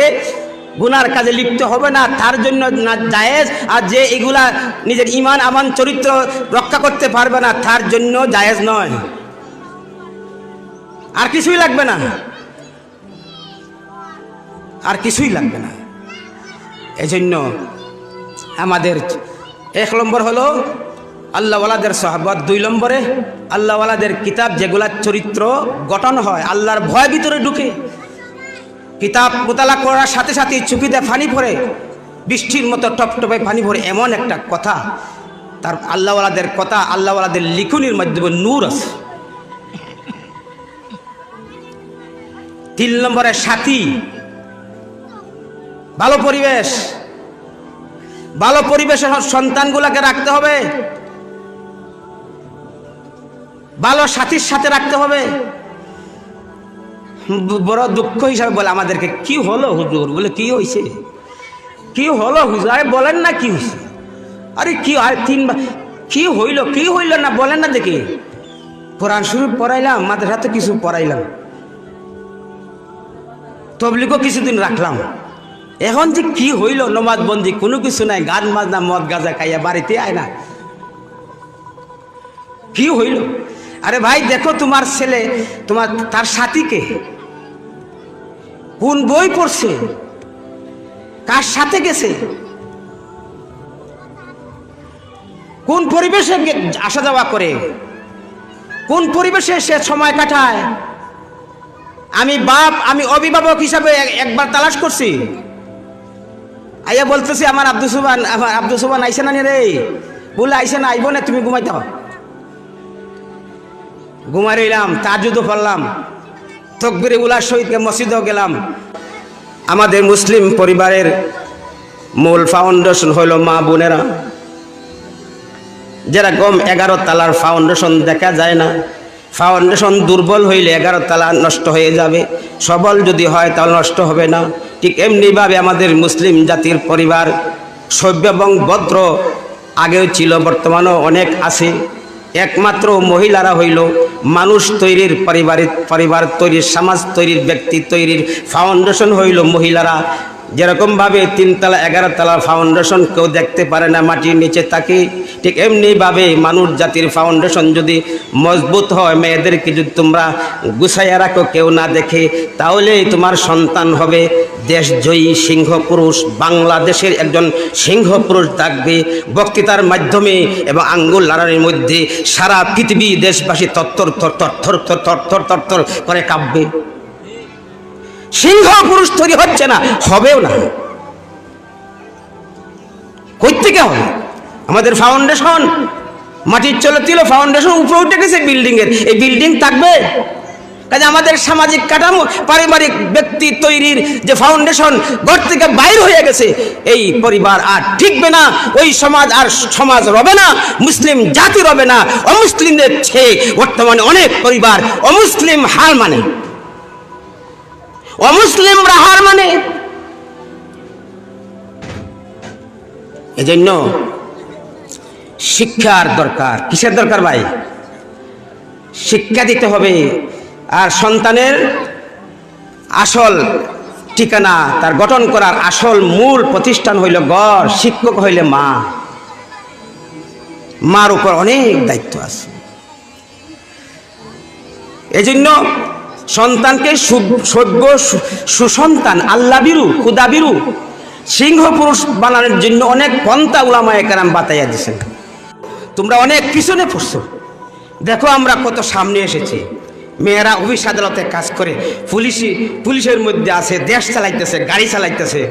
গুনার কাজে লিপ্ত হবে না, তার জন্য না জায়েজ। আর যে এগুলা নিজের ইমান, আমান, চরিত্র রক্ষা করতে পারবে না, তার জন্য জায়েজ নয়। আর কিছুই লাগবে না, আর কিছুই লাগবে না। এজন্য আমাদের 1 নম্বর হলো আল্লাহওয়ালাদের সাহাবত, 2 নম্বরে আল্লাহওয়ালাদের কিতাব, যেগুলা চরিত্র গঠন হয়, আল্লাহর ভয় ভিতরে ঢুকে। কিতাব মোতালা করার সাথে সাথে চুকিতে পানি পড়ে, বৃষ্টির মতো টপটপে পানি পড়ে, এমন একটা কথা তার আল্লাহওয়ালাদের কথা, আল্লাহওয়ালাদের লিখনির মাধ্যমে নূর আছে। 3 নম্বরের সাথী, ভালো পরিবেশ। ভালো পরিবেশে সন্তানগুলোকে রাখতে হবে, ভালো সাথীর সাথে রাখতে হবে। বড় দুঃখ হিসাবে বলে আমাদেরকে, কি হলো হুজুর? বলে কি হয়েছে? কি হলো হুজুর? আরে বলেন না কি হয়েছে? আরে কি, আরে 3বার কি হইল না বলেন না দেখি। কোরআন শরীফ পড়াইলাম, মাদ্রাসাতে কিছু পড়াইলাম, তবলিগও কিছুদিন রাখলাম, এখন যে কি হইল? নমাজ বন্দি কোনো কিছু নাই, গান বাজনা মদ গাঁজা খাইয়া বাড়িতে আয় না, কি হইল? আরে ভাই দেখো তোমার ছেলে, তার সাথীকে কোন বই পড়ছে, কার সাথে গেছে, কোন পরিবেশে আসা যাওয়া করে, কোন পরিবেশে সে সময় কাটায়। আমি বাপ, আমি অভিভাবক হিসাবে একবার তালাশ করছি, আইয়া বলতেছি আমার আব্দুল সুবান আইসে না রে? বলে আইসে না, আইব না, তুমি ঘুমাইতে হবে। ঘুমাই রইলাম, তাহাজ্জুদও পড়লাম, তাকবীরে উলার সহিত মসজিদেও গেলাম। আমাদের মুসলিম পরিবারের মূল ফাউন্ডেশন হইল মা বোনেরা। যেরকম 11 তলার ফাউন্ডেশন দেখা যায় না, ফাউন্ডেশন দুর্বল হইলে 11 তলা নষ্ট হয়ে যাবে, সবল যদি হয় তাহলে নষ্ট হবে না। ঠিক এমনিভাবে আমাদের মুসলিম জাতির পরিবার সভ্য এবং ভদ্র আগেও ছিল, বর্তমানেও অনেক আছে। একমাত্র মহিলারা হইল মানুষ তৈরির, পরিবার তৈরির, সমাজ তৈরির, ব্যক্তি তৈরির ফাউন্ডেশন হইল মহিলারা। যেরকমভাবে 3 তলা 11 তলার ফাউন্ডেশন কেউ দেখতে পারে না, মাটির নিচে থাকে, ঠিক এমনিভাবে মানুষ জাতির ফাউন্ডেশন যদি মজবুত হয়, মেয়েদেরকে যদি তোমরা গুছাইয়া রাখো কেউ না দেখে, তাহলেই তোমার সন্তান হবে দেশজয়ী সিংহ পুরুষ, বাংলাদেশের একজন সিংহ পুরুষ থাকবে। বক্তৃতার মাধ্যমে এবং আঙ্গুল লড়াইয়ের মধ্যে সারা পৃথিবী দেশবাসী তত্তর করে কাঁপবে। সিংহ পুরুষ তৈরি হচ্ছে না, হবেও না। কই থেকে হবে? আমাদের ফাউন্ডেশন মাটির চলে ছিল, ফাউন্ডেশন উপরে উঠে গেছে বিল্ডিং এর, এই বিল্ডিং থাকবে? কাজে আমাদের সামাজিক কাঠামো, পারিবারিক ব্যক্তি তৈরির যে ফাউন্ডেশন ঘর থেকে বাইর হয়ে গেছে, এই পরিবার আর ঠিকবে না, ওই সমাজ আর সমাজ রবে না, মুসলিম জাতি রবে না। অমুসলিমদের চেয়ে বর্তমানে অনেক পরিবার অমুসলিম হার মানে, অমুসলিমরা হার মানে। এজন্য শিক্ষার দরকার। কিসের দরকার ভাই? শিক্ষা দিতে হবে। আর সন্তানের আসল ঠিকানা, তার গঠন করার আসল মূল প্রতিষ্ঠান হইল ঘর, শিক্ষক হইলে মা। মার উপর অনেক দায়িত্ব আছে। এজন্য সন্তানকে সভ্য সুসন্তান, আল্লাহ বিরু, খুদা বিরু, সিংহ পুরুষ বানানোর জন্য অনেক পন্থা উলামায়ে কেরাম বাতাইয়া দিয়েছেন। তোমরা অনেক পিছনে পড়ছো, দেখো আমরা কত সামনে এসেছি। মেয়েরা অফিস আদালতে কাজ করে, পুলিশের মধ্যে আছে, দেশ চালাইতেছে, গাড়ি চালাইতেছে,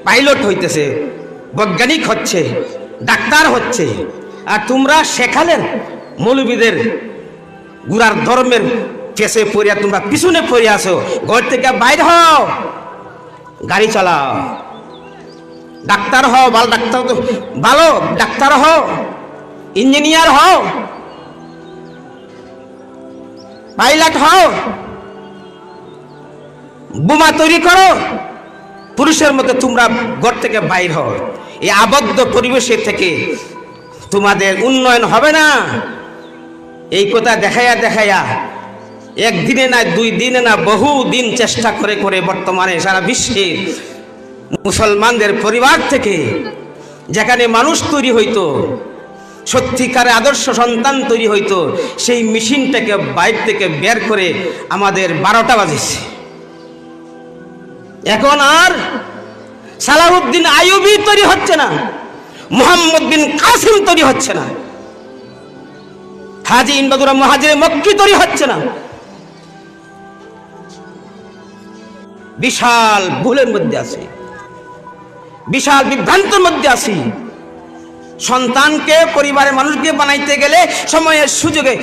পাইলট হইতেছে, বৈজ্ঞানিক হচ্ছে, ডাক্তার হচ্ছে। আর তোমরা শেখালেন মৌলবীদের গুড়ার ধর্মের কেসে পড়িয়া তোমরা পিছনে পড়ে আসো। ঘর থেকে বাইরে হও, গাড়ি চালাও, ডাক্তার হও, ভালো ডাক্তার হও, ইঞ্জিনিয়ার হও, পাইলট হও, বোমা তৈরি করো। পুরুষের মতো তোমরা ঘর থেকে বাইর হও। এই আবদ্ধ পরিবেশে থেকে তোমাদের উন্নয়ন হবে না। এই কথা দেখাইয়া একদিনে না, 2 দিনে না, বহু দিন চেষ্টা করে করে বর্তমানে সারা বিশ্বে মুসলমানদের পরিবার থেকে যেখানে মানুষ তৈরি হইতো, সত্যিকারে আদর্শ সন্তান তৈরি হইতো, সেই মেশিনটাকে বাইর থেকে বের করে আমাদের 12টা বাজেছে। এখন আর সালাহুদ্দিন আইয়ুবী তৈরি হচ্ছে না, মুহাম্মদ বিন কাসিম তৈরি হচ্ছে না, হাজী ইমদাদুর মুহাজিরে মক্কি তৈরি হচ্ছে না। বিশাল ভুলের মধ্যে আছি, বিশাল বিভ্রান্তের মধ্যে আছি। সন্তানকে পরিবারের মানুষকে বানাইতে গেলে সময়ের সুযোগে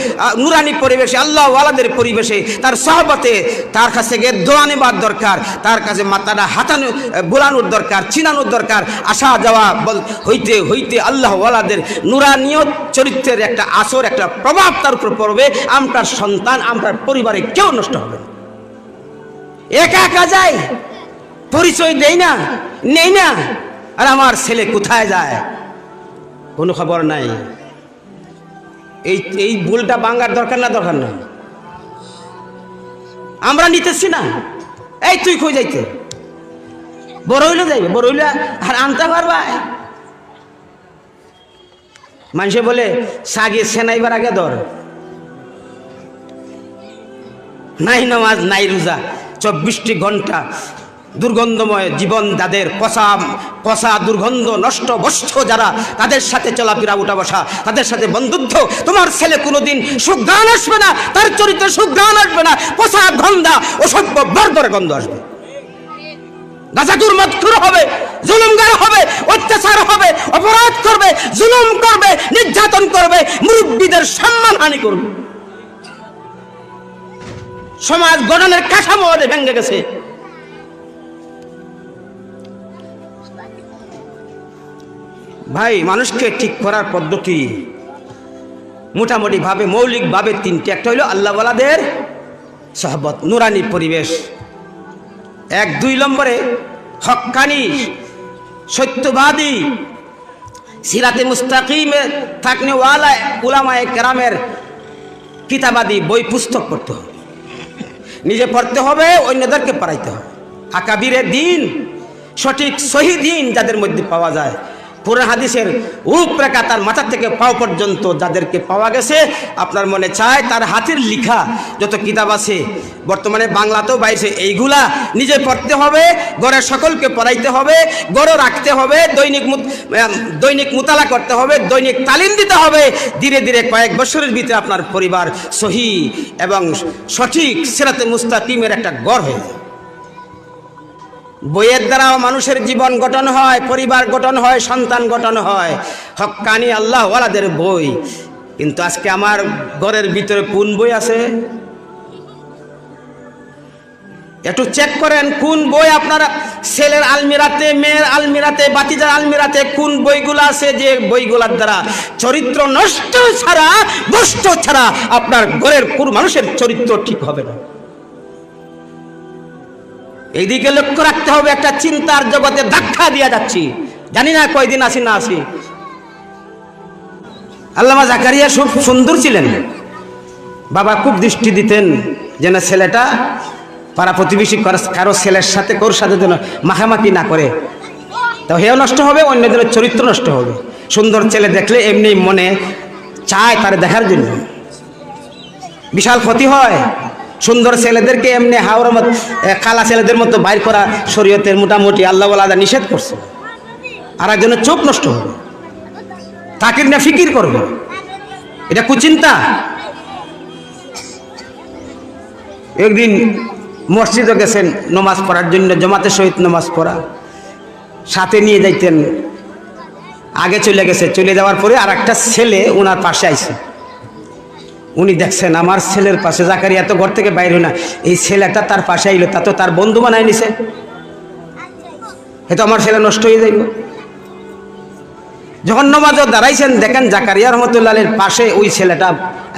নুরানি পরিবেশে, আল্লাহ ওয়ালাদের পরিবেশে, তার সহবতে তার কাছে গিয়ে দোয়া নেবার দরকার, তার কাছে মাথাটা হাতানো বোলানোর দরকার, চিনানোর দরকার। আসা যাওয়া হইতে হইতে আল্লাহ ওয়ালাদের নুরানীয় চরিত্রের একটা আসর, একটা প্রভাব তার উপর পড়বে। আমরা সন্তান, আমরা পরিবারে কেউ নষ্ট হবে না। একা একা যায়, পরিচয় দেই না, নেই না, আর আমার ছেলে কোথায় যায় কোনো খবর নাই। এই ভুলটা ভাঙার দরকার না, দরকার না। আমরা নিতেছি না। এই তুই কই যাইতে, বড় হইলে যাইবে, বড় হইলে আর আনতে পারবা। মানুষে বলে সাগে সেনাইবার আগে ধর, নাই নামাজ নাই রোজা, 24টি ঘন্টা দুর্গন্ধময় জীবন, যাদের পচা পচা দুর্গন্ধ নষ্ট বস্ত্র, যারা তাদের সাথে চলাফেরা উঠা বসা, তাদের সাথে বন্ধুত্ব। তোমার ছেলে কোনোদিন সুঘ্রাণ আসবে না, তার চরিত্রে সুঘ্রাণ আসবে না, পচা গন্ধা অসভ্য বর্বর গন্ধ আসবে। গাজাকুর মতখুর হবে, জুলুমগার হবে, অত্যাচার হবে, অপরাধ করবে, জুলুম করবে, নির্যাতন করবে, মুরব্বীদের সম্মানহানি করবে। সমাজ গঠনের কাঠামো ভেঙে গেছে। ভাই, মানুষকে ঠিক করার পদ্ধতি মোটামুটি ভাবে, মৌলিক ভাবে তিনটে। একটা হইল আল্লাহ ওয়ালাদের সহবত, নুরানি পরিবেশ। 2 নম্বরে হক্কানি সত্যবাদী সিরাতে মুস্তাকিমে থাকনে ওয়ালা উলামায়ে কেরামের কিতাবাদি বই পুস্তক পড়তে হবে, নিজে পড়তে হবে, অন্যদেরকে পড়াইতে হবে। আকাবিরের দিন, সঠিক সহি দিন যাদের মধ্যে পাওয়া যায়, কোরআন হাদিসের রূপরেখা তার মাথা থেকে পাও পর্যন্ত যাদেরকে পাওয়া গেছে, আপনার মনে চায় তার হাতের লিখা যত কিতাব আছে বর্তমানে বাংলাতেও বাইছে, এইগুলা নিজে পড়তে হবে, ঘরের সকলকে পড়াইতে হবে, গড় রাখতে হবে, দৈনিক মুতালা করতে হবে, দৈনিক তালিম দিতে হবে। ধীরে ধীরে কয়েক বছরের ভিতরে আপনার পরিবার সহি এবং সঠিক সিরাতে মুস্তাকিমের একটা গড় হয়ে যায়। বইয়ের দ্বারাও মানুষের জীবন গঠন হয়, পরিবার গঠন হয়, সন্তান গঠন হয়, হক্কানি আল্লাহ ওয়ালাদের বই। কিন্তু আজকে আমার ঘরের ভিতরে কোন বই আছে একটু চেক করেন। কোন বই আপনার ছেলের আলমিরাতে, মেয়ের আলমিরাতে, বাতিজার আলমিরাতে কোন বইগুলো আছে যে বইগুলোর দ্বারা চরিত্র নষ্ট ছাড়া, নষ্ট ছাড়া আপনার ঘরের কোন মানুষের চরিত্র ঠিক হবে না। এইদিকে লক্ষ্য রাখতে হবে। একটা চিন্তার জগতে ধাক্কা দিয়ে যাচ্ছি, জানি না কয়দিন আসি না আসি। আল্লামা জাকারিয়া খুব সুন্দর ছিলেন, বাবা খুব দৃষ্টি দিতেন যেন ছেলেটা পাড়া প্রতিবেশী কারো ছেলের সাথে কারোর সাথে যেন মাখামাখি না করে, তো হেও নষ্ট হবে, অন্যদের চরিত্র নষ্ট হবে। সুন্দর ছেলে দেখলে এমনি মনে চায় তার দেখার জন্য, বিশাল ক্ষতি হয়। সুন্দর ছেলেদেরকে এমনি হাওড়ার মতো কালা ছেলেদের মতো বাইর করা শরীয়তের মোটামুটি আল্লাহ ওয়ালা নিষেধ করছে। আর একজনের চোখ নষ্ট হবে, তাকির না ফিকির করবে, এটা কুচিন্তা। একদিন মসজিদে গেছেন নমাজ পড়ার জন্য, জমাতে সহিত নমাজ পড়া, সাথে নিয়ে যাইতেন, আগে চলে গেছে, চলে যাওয়ার পরে আর একটা ছেলে ওনার পাশে আইছে। উনি দেখছেন আমার ছেলের পাশে জাকারিয়া তো ঘর থেকে বাইরে না, এই ছেলেটা তার পাশে আইলো, তা তো তার বন্ধু বানায় নিছে, এতো আমার ছেলে নষ্ট হয়ে যাইব। যখন নমাজও দাঁড়াইছেন দেখেন জাকারিয়া রহমতুল্লাহের পাশে ওই ছেলেটা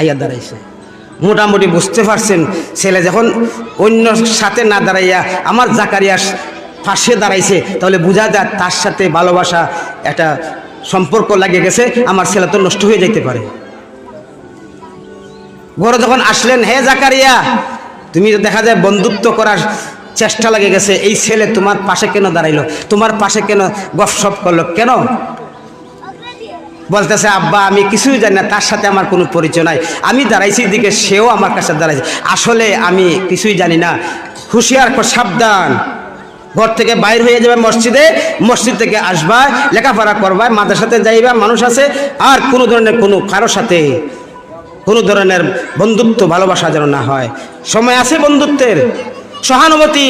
আইয়া দাঁড়াইছে। মোটামুটি বুঝতে পারছেন ছেলে যখন অন্য সাথে না দাঁড়াইয়া আমার জাকারিয়ার পাশে দাঁড়াইছে, তাহলে বোঝা যায় তার সাথে ভালোবাসা একটা সম্পর্ক লাগে গেছে, আমার ছেলে তো নষ্ট হয়ে যাইতে পারে। ঘরে যখন আসলেন, হে জাকারিয়া, তুমি দেখা যায় বন্ধুত্ব করার চেষ্টা লাগে গেছে, এই ছেলে তোমার পাশে কেন দাঁড়াইলো, তোমার পাশে কেন গপসপ করলো কেন? বলতেছে আব্বা আমি কিছুই জানি না, তার সাথে আমার কোনো পরিচয় নাই, আমি দাঁড়াইছি দিকে, সেও আমার কাছে দাঁড়াইছে, আসলে আমি কিছুই জানি না। হুঁশিয়ার কর, সাবধান, ঘর থেকে বাইর হয়ে যাবে মসজিদে, মসজিদ থেকে আসবা, লেখাপড়া করবা, মাদ্রাসাতে যাইবা, মানুষ আছে, আর কোনো ধরনের কোনো কারোর সাথে কোনো ধরনের বন্ধুত্ব ভালোবাসা যেন না হয়। সময় আছে বন্ধুত্বের, সহানুভূতি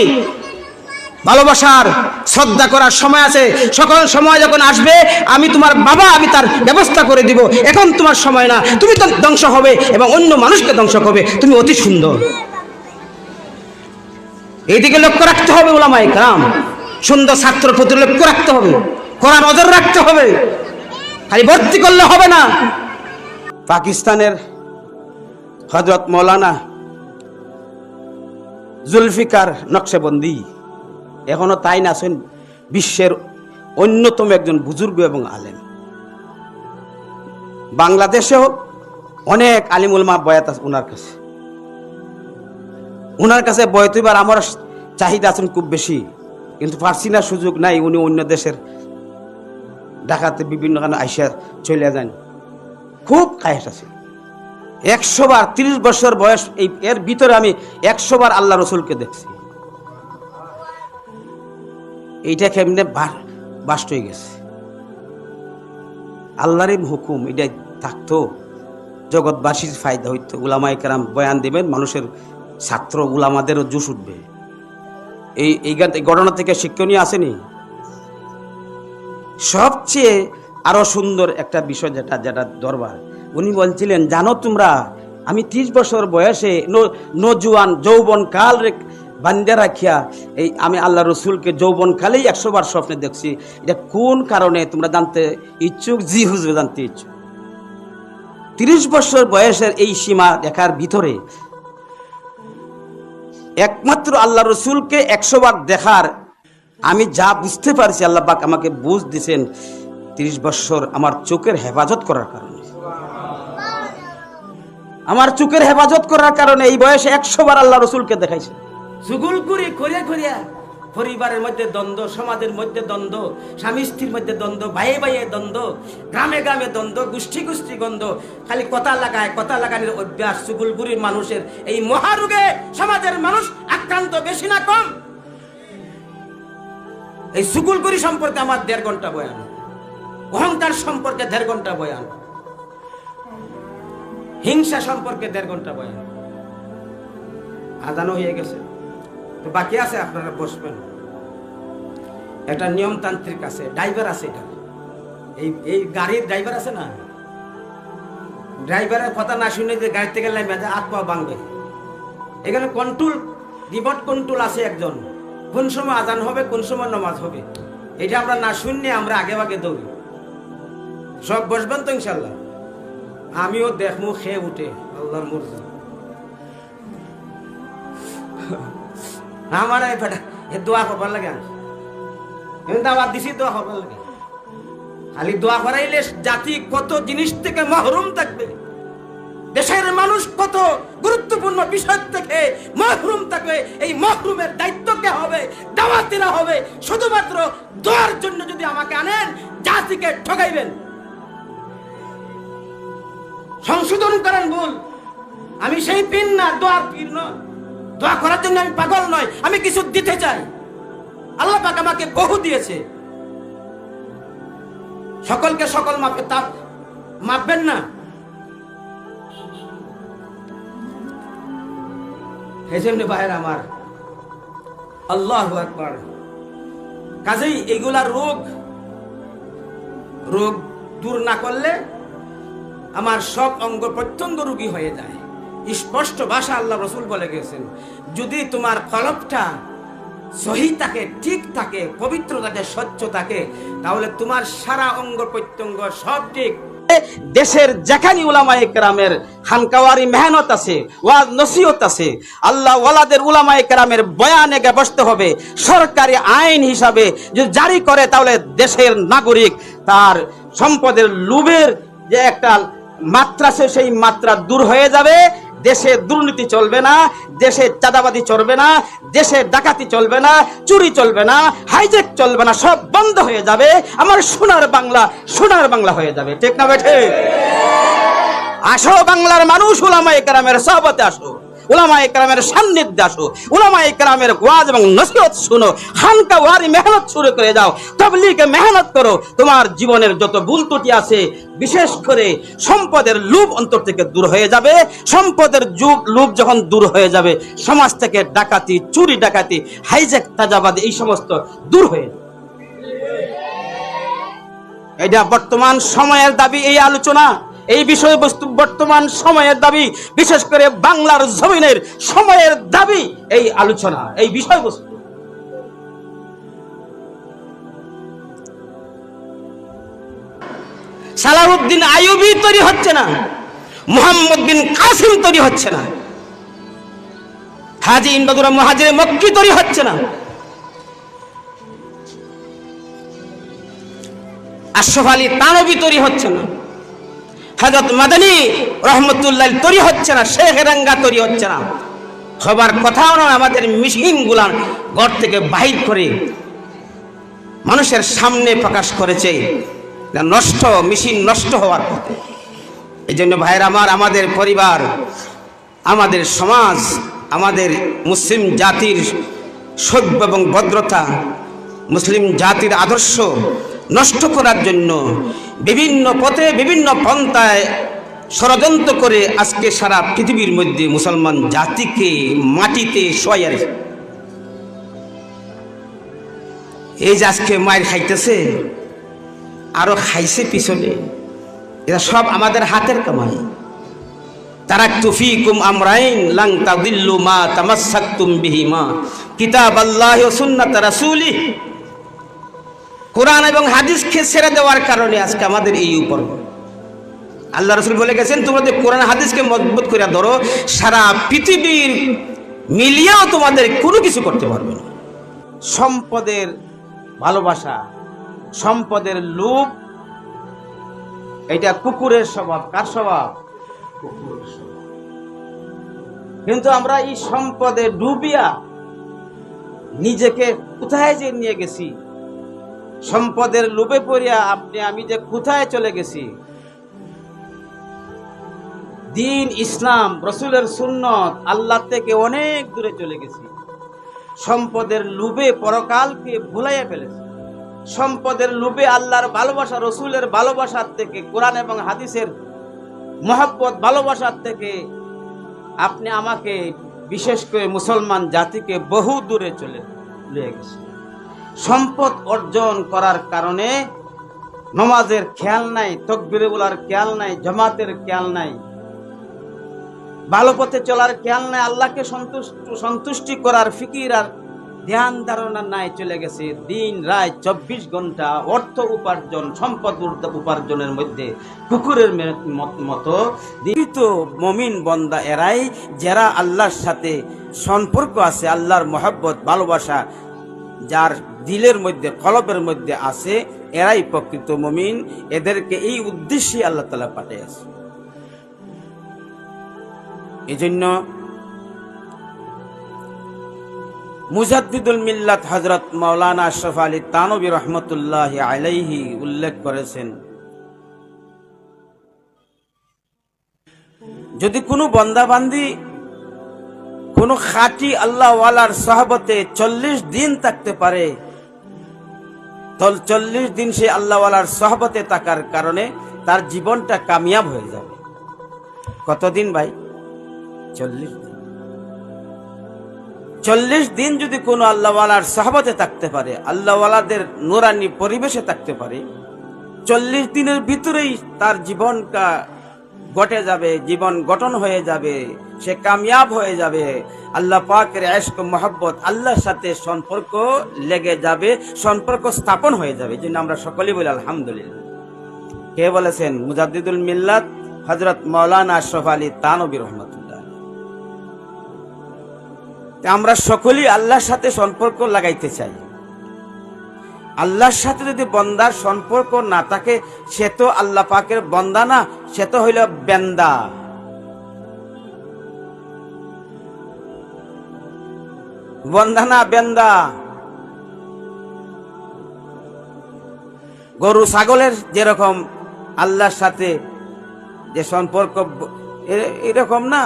ভালোবাসার শ্রদ্ধা করার সময় আছে, সকল সময় যখন আসবে আমি তোমার বাবা, আমি তার ব্যবস্থা করে দিব। এখন তোমার সময় না, তুমি তো ধ্বংস হবে এবং অন্য মানুষকে ধ্বংস করবে। তুমি অতি সুন্দর, এইদিকে লক্ষ্য রাখতে হবে। উলামায়ে কেরাম, সুন্দর ছাত্র প্রতি লক্ষ্য রাখতে হবে, কড়া নজর রাখতে হবে, খালি ভর্তি করলে হবে না। পাকিস্তানের হযরত মৌলানা জুলফিকার নকশবন্দি এখনো তাই না আছেন বিশ্বের অন্যতম একজন বুজুর্গ এবং আলেম। বাংলাদেশেও অনেক আলিম উলামা বয়াত আছে ওনার কাছে বয়াত হইবার আমার চাহিদা আছেন খুব বেশি, কিন্তু পারছি না, সুযোগ নাই। উনি অন্য দেশের ঢাকাতে বিভিন্ন কারণে আইসা চলে যান। খুব খায়েশ আছে 100 বার, 30 বছর বয়স, এর ভিতরে আমি 100 বার আল্লাহ রসুলকে দেখছি। এইটা কেমনে বাস্ট হয়ে গেছে, আল্লাহরই হুকুম। এটাই থাকতো জগৎবাসীর ফায়দা হইতো। উলামায়ে কেরাম বয়ান দিবেন, মানুষের ছাত্র উলামাদেরও জুস উঠবে। এই ঘটনা থেকে শিক্ষণীয় আসেনি। সবচেয়ে আরো সুন্দর একটা বিষয় যেটা দরবার, উনি বলছিলেন, জানো তোমরা আমি 30 বছর বয়সে নজুয়ান যৌবন কাল বান্ধে রাখিয়া আমি আল্লাহ রসুলকে যৌবন কালেই 100 বার স্বপ্নে দেখছি। এটা কোন কারণে তোমরা জানতে ইচ্ছুক? জি হুজুর, জানতে ইচ্ছুক। 30 বছর বয়সের এই সীমা দেখার ভিতরে একমাত্র আল্লাহ রসুলকে 100 বার দেখার আমি যা বুঝতে পারছি, আল্লাহ পাক আমাকে বুঝ দিছেন 30 বছর আমার চোখের হেফাজত করার কারণে। আমার চোখের হেফাজত করার কারণে এই বয়সে 100 বার আল্লাহ রসুলকে দেখাইছে। চুগুলকুরি করিয়া করিয়া পরিবারের মধ্যে দ্বন্দ্ব, সমাজের মধ্যে দ্বন্দ্ব, স্বামী স্ত্রীর মধ্যে দ্বন্দ্ব, ভাইয়ে ভাইয়ে দ্বন্দ্ব, গ্রামে গ্রামে দ্বন্দ্ব, গোষ্ঠী গোষ্ঠী দ্বন্দ্ব, খালি কথা লাগানোর অভ্যাস চুগুলকুরির মানুষের। এই মহারোগে সমাজের মানুষ আক্রান্ত বেশি না কম? এই চুগুলকুরি সম্পর্কে আমার 1.5 ঘন্টা বয়ান, অহংকার সম্পর্কে 1.5 ঘন্টা বয়ান, হিংসা সম্পর্কে 1.5 ঘন্টা বয়ান। আজানও হয়ে গেছে, তো বাকি আছে, আপনারা বসবেন। একটা নিয়মতান্ত্রিক আছে, ড্রাইভার আছে, এটা এই গাড়ির ড্রাইভার আছে না, ড্রাইভারের কথা না শুনে যে গাড়ি থেকে নামে হাত পা ভাঙবে। এখানে কন্ট্রোল, রিমোট কন্ট্রোল আছে একজন, কোন সময় আজান হবে, কোন সময় নামাজ হবে, এটা আমরা না শুনলে আমরা আগে আগে দৌড়ি। সব বসবেন তো ইনশাল্লাহ? আমিও দেখমু খেয়ে উঠে, আল্লাহর মর্জি। আমার দোয়া করবার লাগে, দাওয়াত দিছি, দোয়া করবার লাগে। খালি দোয়া করাইলে জাতি কত জিনিস থেকে মাহরুম থাকবে, দেশের মানুষ কত গুরুত্বপূর্ণ বিষয় থেকে মাহরুম থাকবে। এই মাহরুমের দায়িত্ব কে হবে? দাওয়াতিরা হবে। শুধুমাত্র দোয়ার জন্য যদি আমাকে আনেন, জাতিকে ঠকাইবেন। সংশোধন করেন ভুল। আমি সেই পীর না, দোয়ার পীর নয়। দোয়া করার জন্য আমি পাগল নয়, আমি কিছু দিতে চাই। আল্লাহ পাক আমাকে বহু দিয়েছে। সকলকে সকল মাপে তা মাপবেন না। হেজেমনি ভাইয়ের আমার, আল্লাহু আকবার। কাজেই এগুলা রোগ দূর না করলে আমার সব অঙ্গ প্রত্যঙ্গ রোগী হয়ে যায়। স্পষ্ট ভাষা আল্লাহ রসুল বলে গেছেন, যদি তোমার কলবটা সহি থাকে, ঠিক থাকে, পবিত্র থাকে, স্বচ্ছ থাকে, তাহলে তোমার সারা অঙ্গ প্রত্যঙ্গ সব ঠিক। দেশের যেখানে উলামায়ে কেরামের খানকাওয়ারি মেহনত আছে, ওয়াজ নসিহত আছে, আল্লাহ ওয়ালাদের উলামায়ে কেরামের বয়ানে বসতে হবে। সরকারি আইন হিসাবে যদি জারি করে, তাহলে দেশের নাগরিক তার সম্পদের লোভের যে একটা মাত্রা, সেই মাত্রা দূর হয়ে যাবে। দেশে দুর্নীতি চলবে না, দেশে চাঁদাবাজি চলবে না, দেশে ডাকাতি চলবে না, চুরি চলবে না, হাইজ্যাক চলবে না, সব বন্ধ হয়ে যাবে। আমার সোনার বাংলা হয়ে যাবে। ঠিক না বেঠে? আসো বাংলার মানুষ, উলামায়ে কেরামের সহবতে আসো, উলামায়ে কেরামের সান্নিধ্যে আসো, উলামায়ে কেরামের ওয়াজ এবং নসিহত শুনো, খানকা ওয়ারি মেহনত শুরু করে যাও, তাবলীগে মেহনত করো। তোমার জীবনের যত ভুল ত্রুটি আছে, বিশেষ করে সম্পদের লোভ অন্তর থেকে দূর হয়ে যাবে। সম্পদের লোভ যখন দূর হয়ে যাবে, সমাজ থেকে ডাকাতি, চুরি ডাকাতি, হাইজ্যাক, তাজাবাদি এই সমস্ত দূর হয়ে যাবে। এটা বর্তমান সময়ের দাবি। এই আলোচনা, এই বিষয়বস্তু বর্তমান সময়ের দাবি, বিশেষ করে বাংলার জমিনের সময়ের দাবি এই আলোচনা, এই বিষয়বস্তু। সালাহউদ্দিন আইয়ুবী তৈরি হচ্ছে না, মুহাম্মদ বিন কাসিম তৈরি হচ্ছে না, হাজী ইমদাদুর মুহাজির মক্কি তৈরি হচ্ছে না, আশরাফ আলী থানভী তৈরি হচ্ছে না, হযরত মাদানী রহমতুল্লাহ তৈরি হচ্ছে না, শেখ রাঙ্গা তৈরি হচ্ছে না। সবার কথাও নয়, আমাদের মেশিনগুলা ঘর থেকে বাহির করে মানুষের সামনে প্রকাশ করেছে নষ্ট, মেশিন নষ্ট হওয়ার পথে। এই জন্য ভাইরা আমার, আমাদের পরিবার, আমাদের সমাজ, আমাদের মুসলিম জাতির সভ্য এবং ভদ্রতা, মুসলিম জাতির আদর্শ নষ্ট করার জন্য বিভিন্ন পথে, বিভিন্ন পন্থায় ষড়যন্ত্র করে আজকে সারা পৃথিবীর মধ্যে মুসলমান জাতিকে মাটিতে শোয়াইয়া রেখেছে। এই যে আজকে মায়ের খাইতেছে, আরো খাইছে পিছনে, এরা সব আমাদের হাতের কামাই। তারাকতু ফীকুম আমরাইন লান তাদিল্লু মা তামাসসাকতুম বিহিমা কিতাবাল্লাহি ওয়া সুন্নাত রাসূলিহি। কোরআন এবং হাদিসকে ছেড়ে দেওয়ার কারণে আজকে আমাদের এই উপর। আল্লাহ রাসূল বলে গেছেন, তোমরা যে কোরআন হাদিসকে মজবুত করে ধরো, সারা পৃথিবীর মিলিয়েও তোমাদের কোনো কিছু করতে পারবে না। সম্পদের ভালোবাসা, সম্পদের লোভ, এটা কুকুরের স্বভাব। কার স্বভাব? কুকুরের স্বভাব। কিন্তু আমরা এই সম্পদে ডুবিয়া নিজেকে কোথায় যে নিয়ে গেছি, সম্পদের লোভে পড়িয়া আপনি আমি যে কোথায় চলে গেছি। দিন, ইসলাম, রসুলের সুন্নত, আল্লাহ থেকে অনেক দূরে চলে গেছি। সম্পদের লোভে পরকালকে ভুলাইয়া ফেলেছি। সম্পদের লোভে আল্লাহর ভালোবাসা, রসুলের ভালোবাসার থেকে, কোরআন এবং হাদিসের মহব্বত, ভালোবাসার থেকে আপনি আমাকে, বিশেষ করে মুসলমান জাতিকে বহু দূরে চলে গেছে। সম্পদ অর্জন করার কারণে নমাজের খেয়াল নাই, তাকবীর বলার খেয়াল নাই, জামাতের খেয়াল নাই, ভালো পথে চলার খেয়াল নাই, আল্লাহকে সন্তুষ্টি করার ফিকির আর ধ্যান ধারণা নাই, চলে গেছে দিন রাত 24 ঘন্টা অর্থ উপার্জন, সম্পদ উপার্জনের মধ্যে কুকুরের মতো। তো মুমিন বান্দা এরাই যারা আল্লাহর সাথে সম্পর্ক আছে, আল্লাহর মহব্বত, ভালোবাসা যার দিলের মধ্যে, কলবের মধ্যে আছে, এরাই প্রকৃত মুমিন। এদেরকে এই উদ্দেশ্যে আল্লাহ তাআলা পাঠিয়েছে। এজন্য মুজাদ্দিদুল মিল্লাত হযরত মাওলানা আশরাফ আলী থানভী রহমতুল্লাহি আলাইহি উল্লেখ করেছেন, যদি কোনো বান্দাবান্দি কোনো খাঁটি আল্লাহ ওয়ালার সহবতে 40 দিন থাকতে পারে, তো 40 দিন সে আল্লাহ ওয়ালার সহবতে থাকার কারণে তার জীবনটা কামিয়াব হয়ে যাবে। কতদিন ভাই? 40 দিন। 40 দিন যদি কোনো আল্লাহওয়ালার সাহাবাতে থাকতে পারে, আল্লাহওয়ালাদের নুরানি পরিবেশে থাকতে পারে, 40 দিনের ভিতরেই তার জীবনটা ঘটে যাবে, জীবন গঠন হয়ে যাবে, সে কামিয়াব হয়ে যাবে, আল্লাহ পাকের ইশক মহব্বত, আল্লাহর সাথে সম্পর্ক লেগে যাবে, সম্পর্ক স্থাপন হয়ে যাবে। এই জন্য আমরা সকলেই বলি আলহামদুলিল্লাহ। কে বলেছেন? মুজাদ্দিদুল মিল্লাত হযরত মাওলানা আশরাফ আলী থানভী রহমতুল্লাহ। আমরা সকলেই আল্লাহর সাথে সম্পর্ক লাগাইতে চাই। আল্লাহর সাথে যদি বান্দার সম্পর্ক না থাকে, সে তো আল্লাহ পাকের বান্দা না, সে তো হইল বেন্দা। বান্দা না, বেন্দা। গরু ছাগলের যেরকম আল্লাহর সাথে যে সম্পর্ক, এরকম না।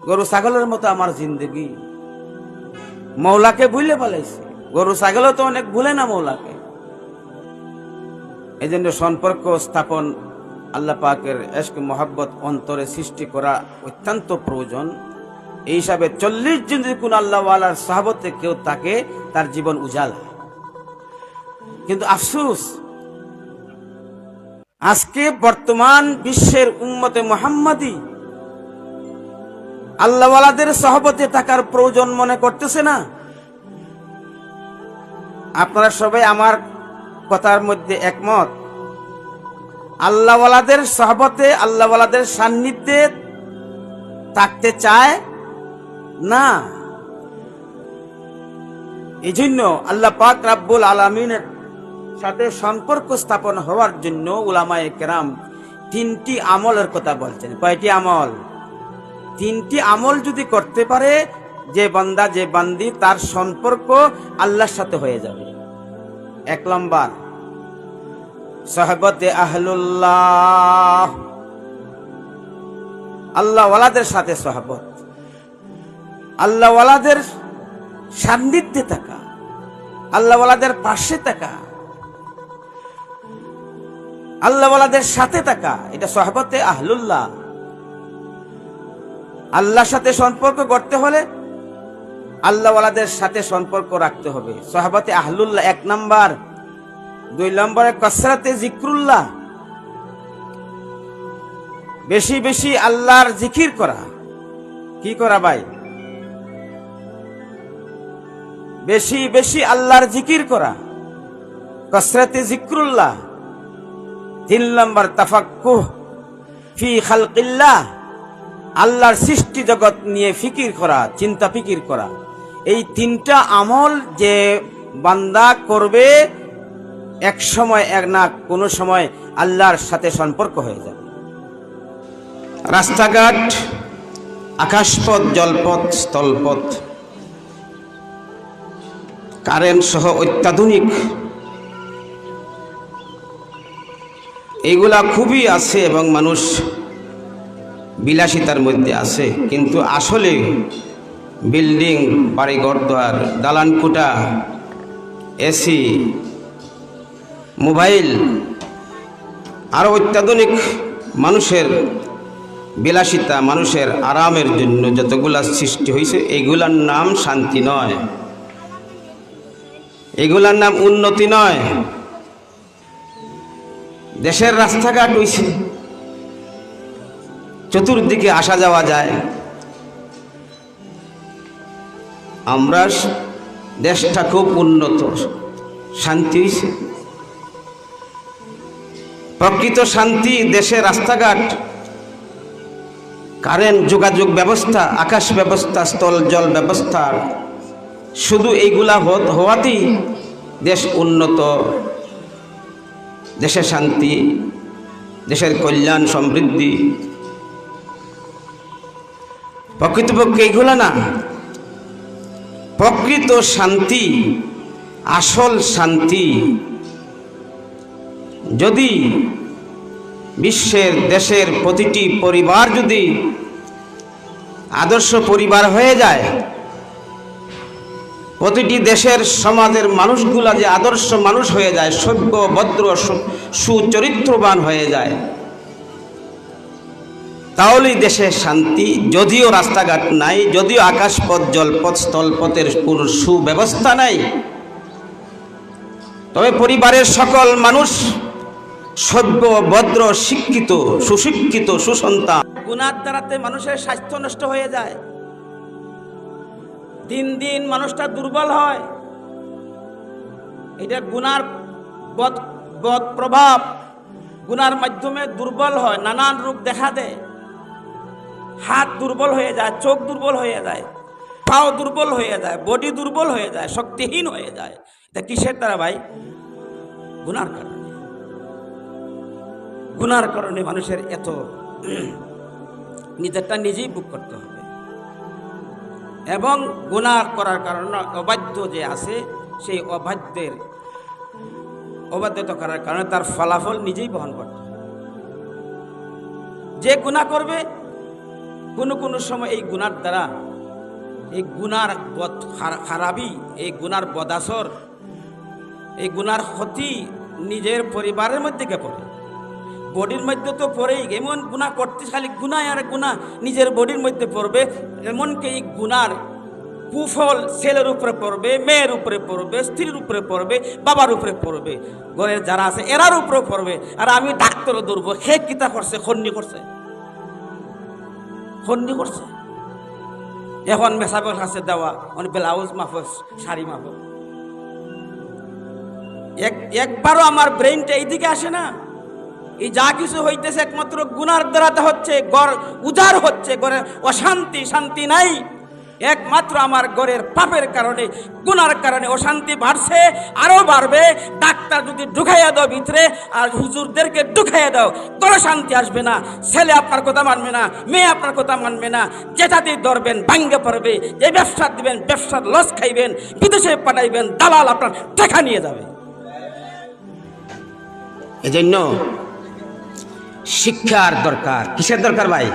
গরু ছাগলের মতো আমার জিন্দগি, মৌলাকে ভুলে ফেলাইছে। গরু ছাগলও তো অনেক ভুলে না মৌলাকে। এই জন্য সম্পর্ক স্থাপন, আল্লাহ পাকের ইশক মোহাব্বত অন্তরে সৃষ্টি করা অত্যন্ত প্রয়োজন। এই হিসাবে 40 জন যদি কোন আল্লাহওয়ালার সাহাবতে কেউ থাকে, তার জীবন উজালা। কিন্তু আফসোস, আজকে বর্তমান বিশ্বের উম্মতে মুহাম্মাদি আল্লাহওয়ালাদের সাহাবতে থাকার প্রয়োজন মনে করতেছে না। আপনারা সবাই আমার কথার মধ্যে একমত। আল্লাহওয়ালাদের সাহাবতে, আল্লাহওয়ালাদের সান্নিধ্যে থাকতে চায় না। এই জন্য আল্লাহ পাক রাব্বুল আলামিনের সাথে সম্পর্ক স্থাপন হওয়ার জন্য উলামায়ে কেরাম 3টি আমলের কথা বলছেন। কয়টি আমল? 3টি আমল যদি করতে পারে যে বান্দা, যে বান্দি, তার সম্পর্ক আল্লাহর সাথে হয়ে যাবে। 1 নম্বর, সাহাবতে আহলুল্লাহ, আল্লাহওয়ালাদের সাথে সাহাবত, আল্লাহওয়ালাদের সান্নিধ্যে থাকা, আল্লাহওয়ালাদের পাশে থাকা, আল্লাহওয়ালাদের সাথে থাকা, এটা সাহাবতে আহলুল্লাহ। আল্লাহর সাথে সম্পর্ক করতে হলে আল্লাহওয়ালাদের সাথে সম্পর্ক রাখতে হবে। সাহাবতে আহলুল্লাহ 1 নম্বর। 2 নম্বরে কসরতে জিক্রুল্লাহ, বেশি বেশি আল্লাহর জিকির করা। কি করা ভাই? বেশি বেশি আল্লাহর জিকির করা, কসরতে জিক্রুল্লাহ। 3 নম্বর তাফাক্কুহ ফি খালকিল্লাহ, আল্লাহর সৃষ্টি জগৎ নিয়ে ফিকির করা, চিন্তা ফিকির করা। এই 3টা আমল যে বান্দা করবে, এক সময় এক না কোনো সময় আল্লাহর সাথে সম্পর্ক হয়ে যাবে। রাস্তাঘাট, আকাশপথ, জলপথ, স্থলপথ, কারেন্ট সহ অত্যাধুনিক এইগুলা খুবই আছে এবং মানুষ বিলাসিতার মধ্যে আছে। কিন্তু আসলে বিল্ডিং, বাড়িঘর দ্বার, দালান কোঠা, এসি, মোবাইল, আরো অত্যাধুনিক মানুষের বিলাসিতা, মানুষের আরামের জন্য যতগুলা সৃষ্টি হয়েছে, এগুলার নাম শান্তি নয়, এগুলার নাম উন্নতি নয়। দেশের রাস্তাঘাট হইছে, চতুর্দিকে আসা যাওয়া যায়। আমরা দেশটা খুব উন্নত, শান্তি হইছে। প্রকৃত শান্তি দেশে রাস্তাঘাট, কারেন্ট, যোগাযোগ ব্যবস্থা, আকাশ ব্যবস্থা, স্থল জল ব্যবস্থা, শুধু এইগুলা হওয়াতেই দেশ উন্নত, দেশের শান্তি, দেশের কল্যাণ, সমৃদ্ধি। প্রকৃতপক্ষে এইগুলা না। প্রকৃত শান্তি, আসল শান্তি যদি বিশ্বের, দেশের প্রতিটি পরিবার যদি আদর্শ পরিবার হয়ে যায়, প্রতিটি দেশের সমাজের মানুষগুলা যে আদর্শ মানুষ হয়ে যায়, সভ্য, ভদ্র, সুচরিত্রবান হয়ে যায়, তাহলেই দেশে শান্তি। যদিও রাস্তাঘাট নাই, যদিও আকাশপথ, জলপথ, স্থলপথের কোন সুব্যবস্থা নাই, তবে পরিবারের সকল মানুষ সভ্য, ভদ্র, শিক্ষিত, সুশিক্ষিত, সুসন্তান। গুনার দ্বারাতে মানুষের স্বাস্থ্য নষ্ট হয়ে যায়, দিন দিন মানুষটা দুর্বল হয়। এটা গুনার বদ প্রভাব, গুনার মাধ্যমে দুর্বল হয়, নানান রূপ দেখা দেয়। হাত দুর্বল হয়ে যায়, চোখ দুর্বল হয়ে যায়, পাও দুর্বল হয়ে যায়, বডি দুর্বল হয়ে যায়, শক্তিহীন হয়ে যায়। এটা কিসের দ্বারা ভাই? গুনার কারণে। গুনার কারণে মানুষের এত নিজেরটা নিজেই ভোগ করতে হবে। এবং গুনাহ করার কারণে অবাধ্য যে আছে, সেই অবাধ্যতা করার কারণে তার ফলাফল নিজেই বহন করতে হবে। যে গুনাহ করবে কোনো সময় এই গুনার দ্বারা, এই গুনার খারাপি, এই গুনার বদাসর, এই গুনার ক্ষতি নিজের পরিবারের মধ্যে কে পড়ে, বডির মধ্যে তো পড়েই। এমন গুনাহ করতে খালি গুনাহ আর গুনাহ নিজের বডির মধ্যে পড়বে, এমনকি এই গুনার কুফল ছেলের উপরে পড়বে, মেয়ের উপরে পড়বে, স্ত্রীর উপরে পড়বে, বাবার উপরে পড়বে, ঘরের যারা আছে এরার উপরে পড়বে। আর আমি ডাক্তারও ধরবো, হে কিতা করছে, খন্নি করছে, খন্নি করছে। এখন মেসাবের কাছে দেওয়া মানে ব্লাউজ মাফো, শাড়ি মাফো। একবারও আমার ব্রেইনটা এইদিকে আসে না। এই যা কিছু হইতেছে একমাত্র গুনার দ্বারা হচ্ছে, ঘর উজাড় হচ্ছে, ঘরে অশান্তি, শান্তি নাই একমাত্র আমার ঘরের পাপের কারণে, গুনার কারণে অশান্তি বাড়ছে, আরো বাড়বে। ডাক্তার যদি ঢুকাইয়া দাও ভিতরে, আর হুজুরদেরকে ঢুকাইয়া দাও, ঘরে শান্তি আসবে না। ছেলে আপনার কথা মানবে না, মেয়ে আপনার কথা মানবে না, যেটাতে ধরবেন ভাঙ্গে পড়বে, যে ব্যবসা দিবেন ব্যবসার লস খাইবেন, বিদেশে পাঠাইবেন, দালাল আপনার টাকা নিয়ে যাবে। এজন্য শিক্ষার দরকার। কিসের দরকার ভাই?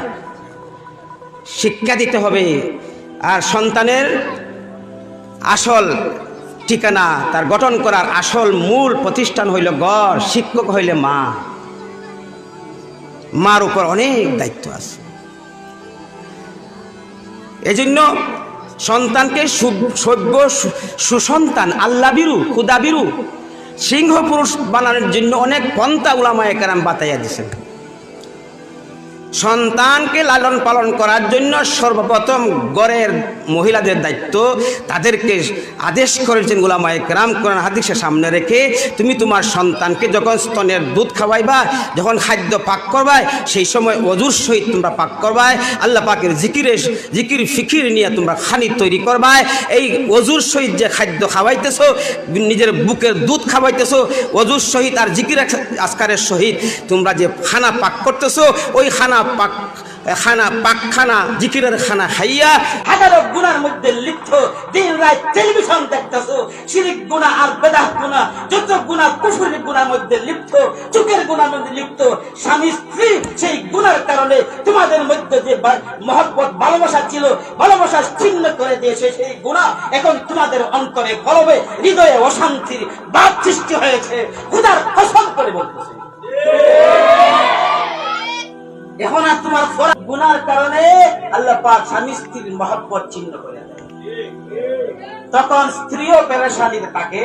শিক্ষা দিতে হবে। আর সন্তানের আসল ঠিকানা, তার গঠন করার আসল মূল প্রতিষ্ঠান হইল ঘর, শিক্ষক হইলে মা। মার উপর অনেক দায়িত্ব আছে। এজন্য সন্তানকে সভ্য সুসন্তান, আল্লাহ বিরু, খুদা বিরু, সিংহ পুরুষ বানানোর জন্য অনেক পন্থা উলামায়ে কেরাম বাতাইয়া দিয়েছেন। সন্তানকে লালন পালন করার জন্য সর্বপ্রথম ঘরের মহিলাদের দায়িত্ব, তাদেরকে আদেশ করেছেন উলামায়ে কেরাম কোরআন হাদিসের সামনে রেখে, তুমি তোমার সন্তানকে যখন স্তনের দুধ খাওয়াইবা, যখন খাদ্য পাক করবাই, সেই সময় অজুর সহিত তোমরা পাক করবাই, আল্লাহ পাকের জিকির ফিকির নিয়ে তোমরা খানি তৈরি করবাই। এই অজুর সহিত যে খাদ্য খাওয়াইতেছো, নিজের বুকের দুধ খাওয়াইতেছো, অজুর সহিত আর জিকির আজকারের সহিত তোমরা যে খানা পাক করতেছো, ওই খানা পাকখানা জিকিরের খানা খাইয়া হাজারো গুনার মধ্যে লিপ্ত, দিন রাত টেলিভিশন দেখতেছো, শিরক গুনাহ আর বেদাত গুনাহ, যত গুনাহ কুফরি গুনার মধ্যে লিপ্ত, চোখের গুনার মধ্যে লিপ্ত। স্বামী স্ত্রী সেই গুনার কারণে তোমাদের মধ্যে যে মহব্বত ভালোবাসা ছিল, ভালোবাসা ছিন্ন করে দিয়েছে সেই গুনাহ এখন তোমাদের অন্তরে কলবে হৃদয়ে অশান্তির ভাব সৃষ্টি হয়েছে। খোদার কসম করে বলতেছে, এখন আর তোমার গুনার কারণে আল্লাহ পাক স্বামী স্ত্রীর মহব্বত ছিন্ন করে দেয়। তখন স্ত্রীও পেরেশানিতে থাকে,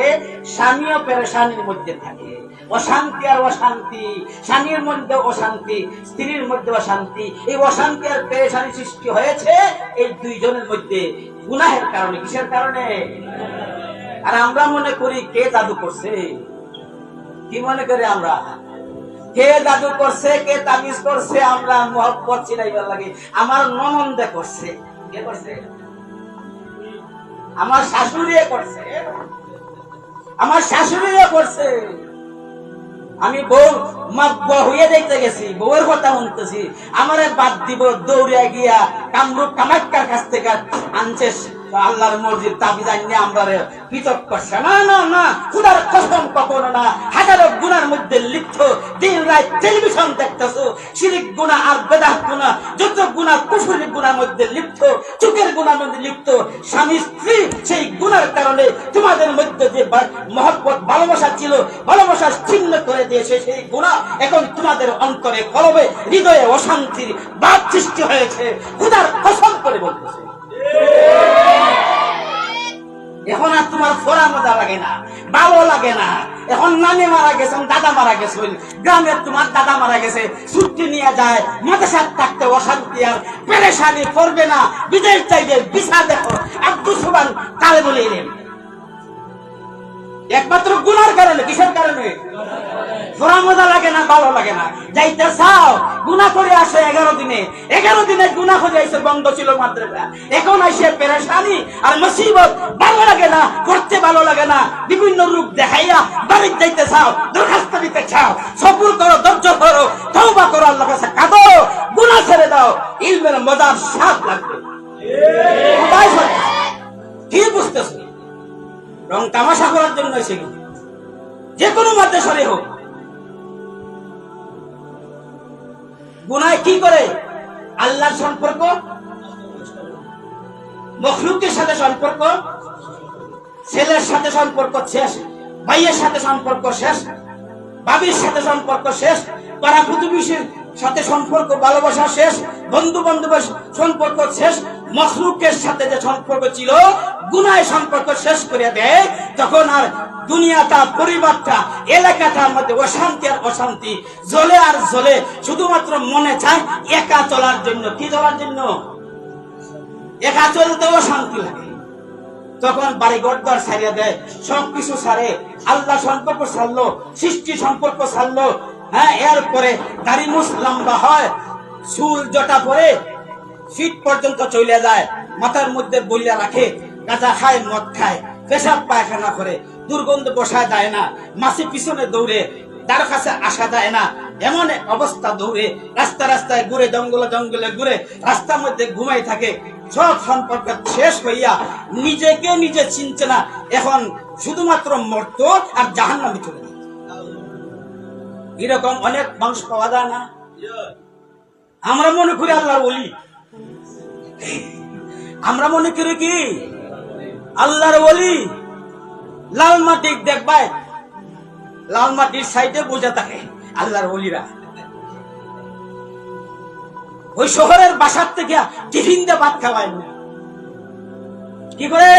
স্বামীও পেরেশানির মধ্যে থাকে। অশান্তি আর অশান্তি, স্বামীর মধ্যে অশান্তি, স্ত্রীর মধ্যে অশান্তি। এই অশান্তি আর পেরেশানি সৃষ্টি হয়েছে এই দুইজনের মধ্যে গুনাহের কারণে। কিসের কারণে? আর আমরা মনে করি কে জাদু করছে। কি মনে করি আমরা? কে জাদু করছে, কে তাবিজ করছে, আমরা মহব্বত চিনাইবার লাগে। আমার ননন্দে করছে। কে করছে? আমার শাশুড়িয়ে করছে, আমার শাশুড়িও করছে। আমি বউ হইয়া দেখতে গেছি, বউয়ের কথা শুনতেছি, আমারে বাদ দিব, দৌড়িয়া গিয়া কামরূপ কামাখ্যার কাছ থেকে আনছে আল্লাহর মসজিদ তাবিজ আনিয়ে আমরা পৃথক করছে। না না না, খোদার কসম কখনো না। হাজারো গুনার মধ্যে লিপ্ত, দিন রাত টেলিভিশন দেখতেছো, শিরক গুনাহ আর বেদাত গুনাহ, যত গুনাহ কুফরি গুনার মধ্যে লিপ্ত, চোখের গুনার মধ্যে লিপ্ত। স্বামী স্ত্রী সেই গুনার কারণে তোমাদের মধ্যে যে মহব্বত ভালোবাসা ছিল, ভালোবাসা ছিন্ন করে দিয়েছে সেই গুনাহ এখন তোমাদের অন্তরে কলবে হৃদয়ে অশান্তির ভাব সৃষ্টি হয়েছে। খোদার কসম করে বলতেছে, এখন আর তোমার ফোরা মজা লাগে না, ভালো লাগে না। এখন নানি মারা গেছেন, দাদা মারা গেছেন, গ্রামে তোমার দাদা মারা গেছে, ছুটি নিয়ে যায়, মাদ্রাসায় থাকতে অশান্তি আর পেরেশানি করবে না, বিদেশ চাইবে, বিছা দেখো। আব্দুল সুবহান কালে বলে এলেন একমাত্র গুনার কারণে। কিসের কারণে? ফোরা মজা লাগে না, ভালো লাগে না। যাইতে চাও, গুনাহ করে আসে 11 দিনে, 11 দিনে গুনাহ করে আসে, বন্ধ ছিল মাদ্রাসা, এখন আসে পেরেশানি আর মুসিবত। ভালো লাগে না, করতে ভালো লাগে না, বিভিন্ন রূপ দেখাইয়া বাড়ি যাইতে চাও, দরখাস্ত দিতে চাও। সবুর করো, ধৈর্য ধরো, তওবা করো, আল্লাহর কাছে কাঁদো, গুনাহ ছেড়ে দাও, ইলমের মজার স্বাদ লাগবে। কি বুঝতেছো? রং তামাশা করার জন্য সেগুলো যে কোনো মাদ্রাসারে হোক। গুনাহ কি করে? আল্লাহর সম্পর্ক, মখলুকের সাথে সম্পর্ক, ছেলের সাথে সম্পর্ক শেষ, ভাইয়ের সাথে সম্পর্ক শেষ, বাবির সাথে সম্পর্ক শেষ, পাড়া প্রতিবেশীর সাথে সম্পর্ক ভালোবাসা শেষ, বন্ধু বান্ধবের সম্পর্ক শেষ, মখলুকের সাথে যে সম্পর্ক ছিল গুনায় সম্পর্ক শেষ করে দেয়, তখন আর দুনিয়াটা, পরিবারটা, এলাকাটার মধ্যে অশান্তি আর অশান্তি, জ্বলে আর জ্বলে, শুধুমাত্র মনে চায় একা চলার জন্য। কি চলার জন্য? একা চলতেও শান্তি লাগে। তখন বাড়ি ঘরদর ছাড়িয়ে দেয়, সবকিছু ছাড়ে, আল্লাহ সম্পর্ক ছাড়লো, সৃষ্টি সম্পর্ক ছাড়লো। হ্যাঁ, এরপরে দাড়ি মুছ লম্বা হয়, চুল জটা পরে ফিট পর্যন্ত চলে যায়, মাথার মধ্যে বলিয়া রাখে, গাঁজা খায়, মদ খায়, পেশাব পায়খানা করে, দুর্গন্ধ বসা যায় না, মাসি পিছনে দৌড়ে, তার কাছে আসা যায় না, এমন অবস্থা দৌড়ে, রাস্তা রাস্তায় ঘুরে, জঙ্গলে জঙ্গলে ঘুরে, রাস্তার মধ্যে ঘুমাই থাকে। সব সম্পর্ক শেষ হইয়া নিজেকে নিজে চিনছে না, এখন শুধুমাত্র মরত আর জাহান্নামে চলে যায়। এরকম অনেক মানুষ পাওয়া যায় না? আমরা মনে করি আল্লাহর ওলি, আমরা মনে করি কি আল্লাহর ওলি। লাল মাটি দেখবাই, লাল মাটির সাইডে বোঝা থাকে আল্লাহর ওলিরা। ওই শহরের বাসার থেকে টিফিন দিয়ে ভাত খাওয়ায় না, কি করে?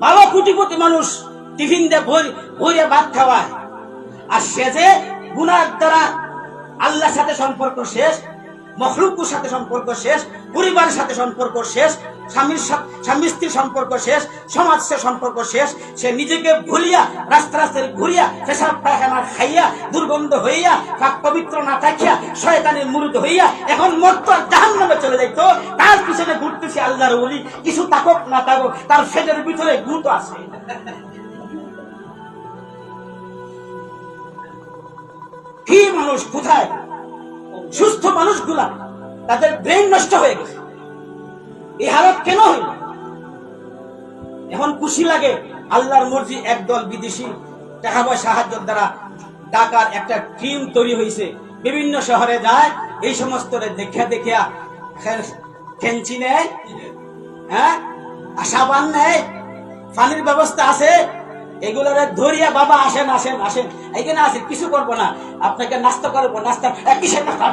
ভালো কোটিপতি মানুষ টিফিন দিয়ে ভরে ভাত খাওয়ায়, আর সে যে গুনার দ্বারা আল্লাহর সাথে সম্পর্ক শেষ, মখলুকের সাথে সম্পর্ক শেষ, পরিবারের সাথে সম্পর্ক শেষ, স্বামী স্ত্রীর সম্পর্ক শেষ, সমাজের সম্পর্ক শেষ, সে নিজেকে ভুলিয়া রাস্তা রাস্তায় ঘুরিয়া, পেশাব পায়খানা খাইয়া, দুর্গন্ধ হইয়া, পাক পবিত্র না থাকিয়া, শয়তানের মুরুদ হইয়া এখন মরত আর জাহান্নামে চলে যাইতো। তার পিছনে ঘুরতেছে আল্লাহর ওলি, কিছু থাকুক না থাকুক, তার ফেজের ভিতরে গুণ আছে। কি মানুষ কোথায়? সুস্থ মানুষগুলা তাদের ব্রেন নষ্ট হয়ে গেছে। এই হালত কেন হইল? এখন খুশি লাগে আল্লাহর মর্জি, একদল বিদেশি টাকা পয়সা সাহায্যের দ্বারা ঢাকার একটা টিম তৈরি হয়েছে, বিভিন্ন শহরে যায়, এই সমস্ত দেখিয়া দেখিয়া খেঞ্চি নেয়, হ্যাঁ, সাবান নেয়, পানির ব্যবস্থা আছে, এগুলোর ধরিয়া, বাবা আসেন আসেন আসেন, এখানে আসেন, কিছু করবো না, আপনাকে নাস্তা করবো, নাস্তা কিসের নাস্তা,